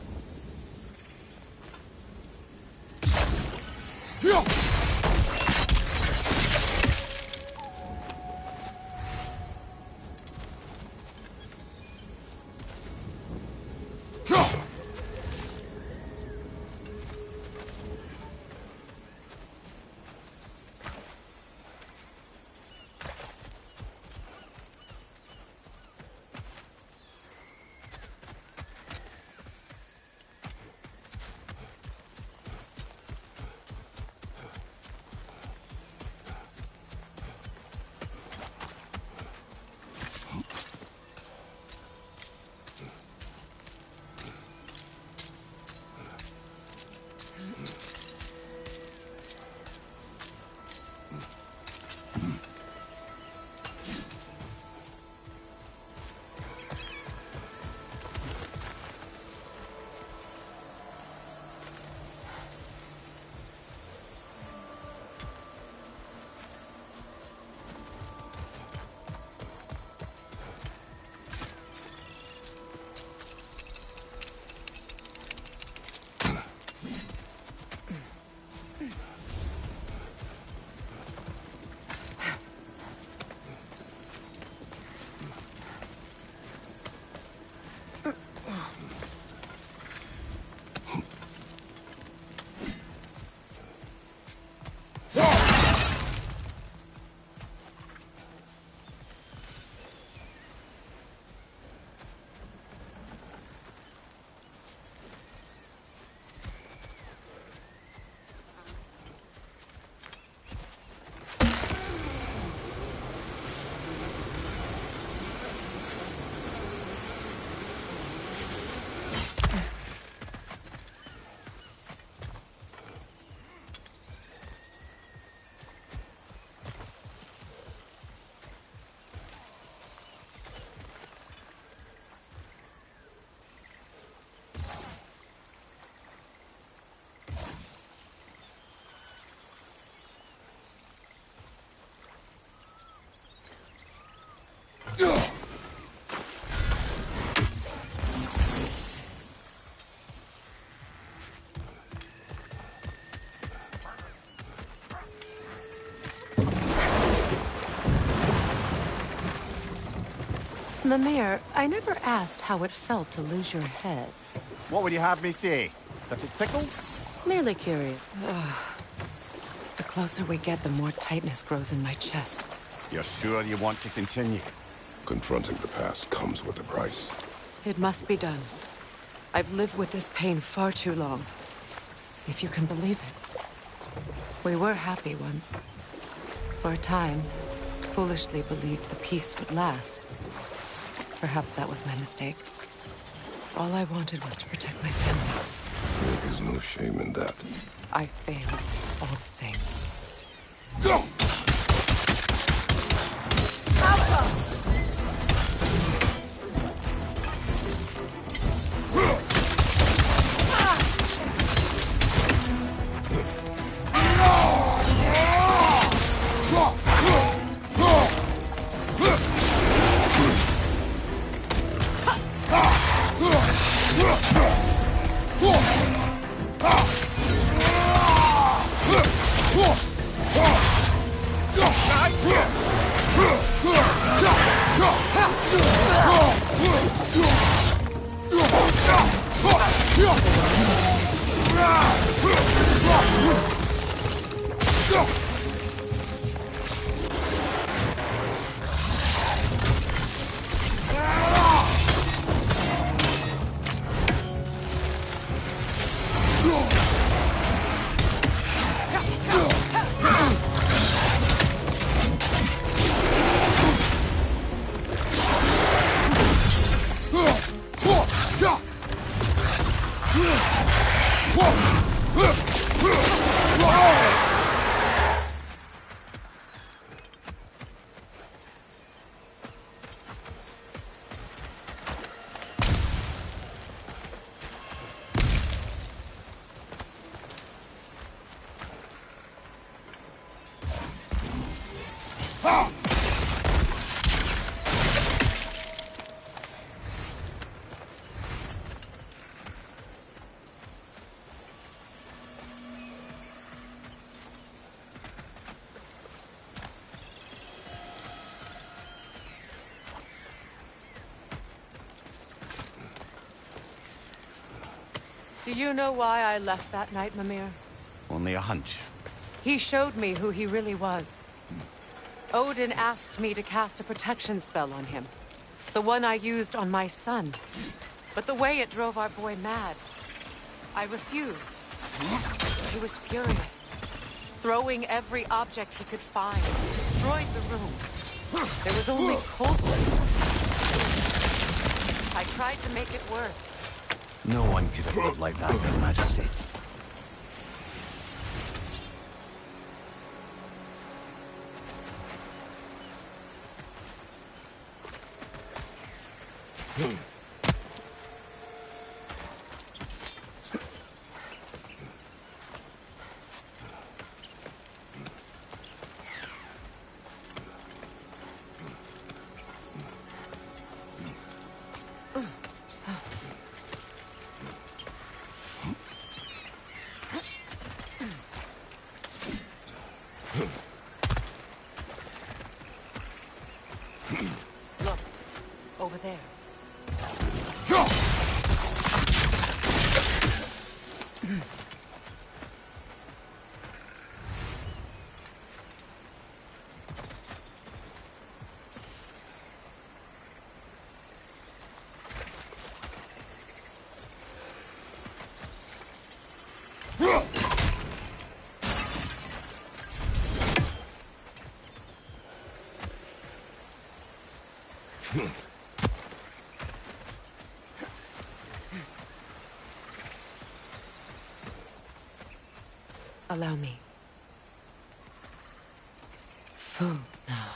Mimir, I never asked how it felt to lose your head. What would you have me say? That it tickled? Merely curious. The closer we get, the more tightness grows in my chest. You're sure you want to continue? Confronting the past comes with a price. It must be done. I've lived with this pain far too long. If you can believe it. We were happy once. For a time, foolishly believed the peace would last. Perhaps that was my mistake. All I wanted was to protect my family. There is no shame in that. I failed, all the same. Go! Do you know why I left that night, Mimir? Only a hunch. He showed me who he really was. Odin asked me to cast a protection spell on him. The one I used on my son. But the way it drove our boy mad, I refused. He was furious, throwing every object he could find, destroyed the room. There was only coldness. I tried to make it work. No one could have lived like that, Your Majesty. Look, over there. Allow me. Food now.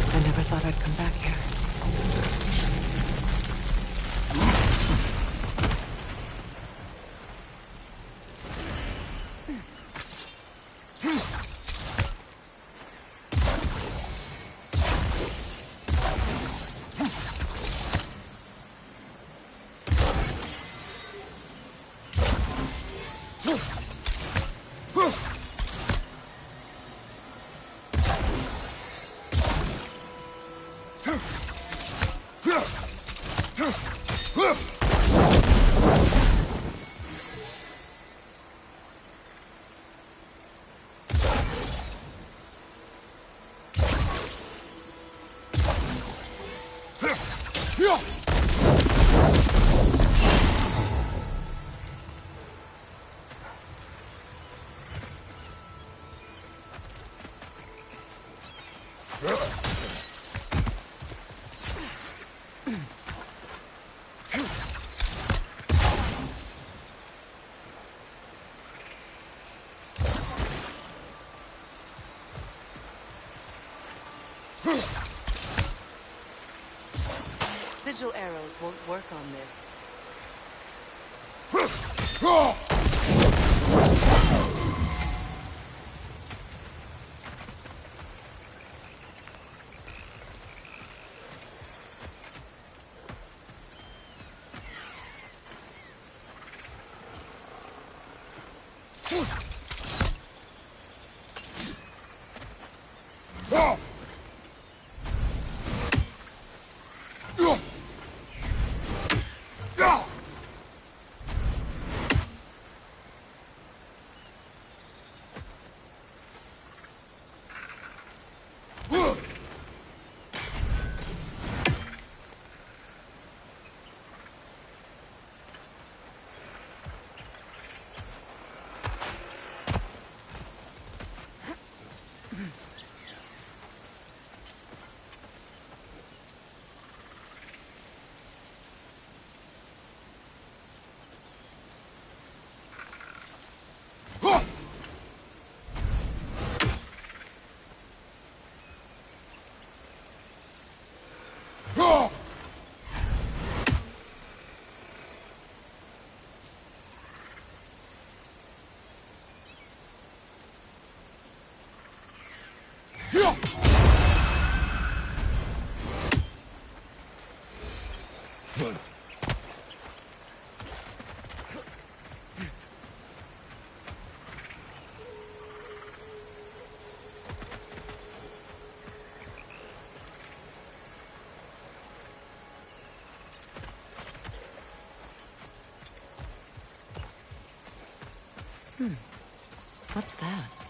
I never thought I'd come back here. Sigil arrows won't work on this. What's that?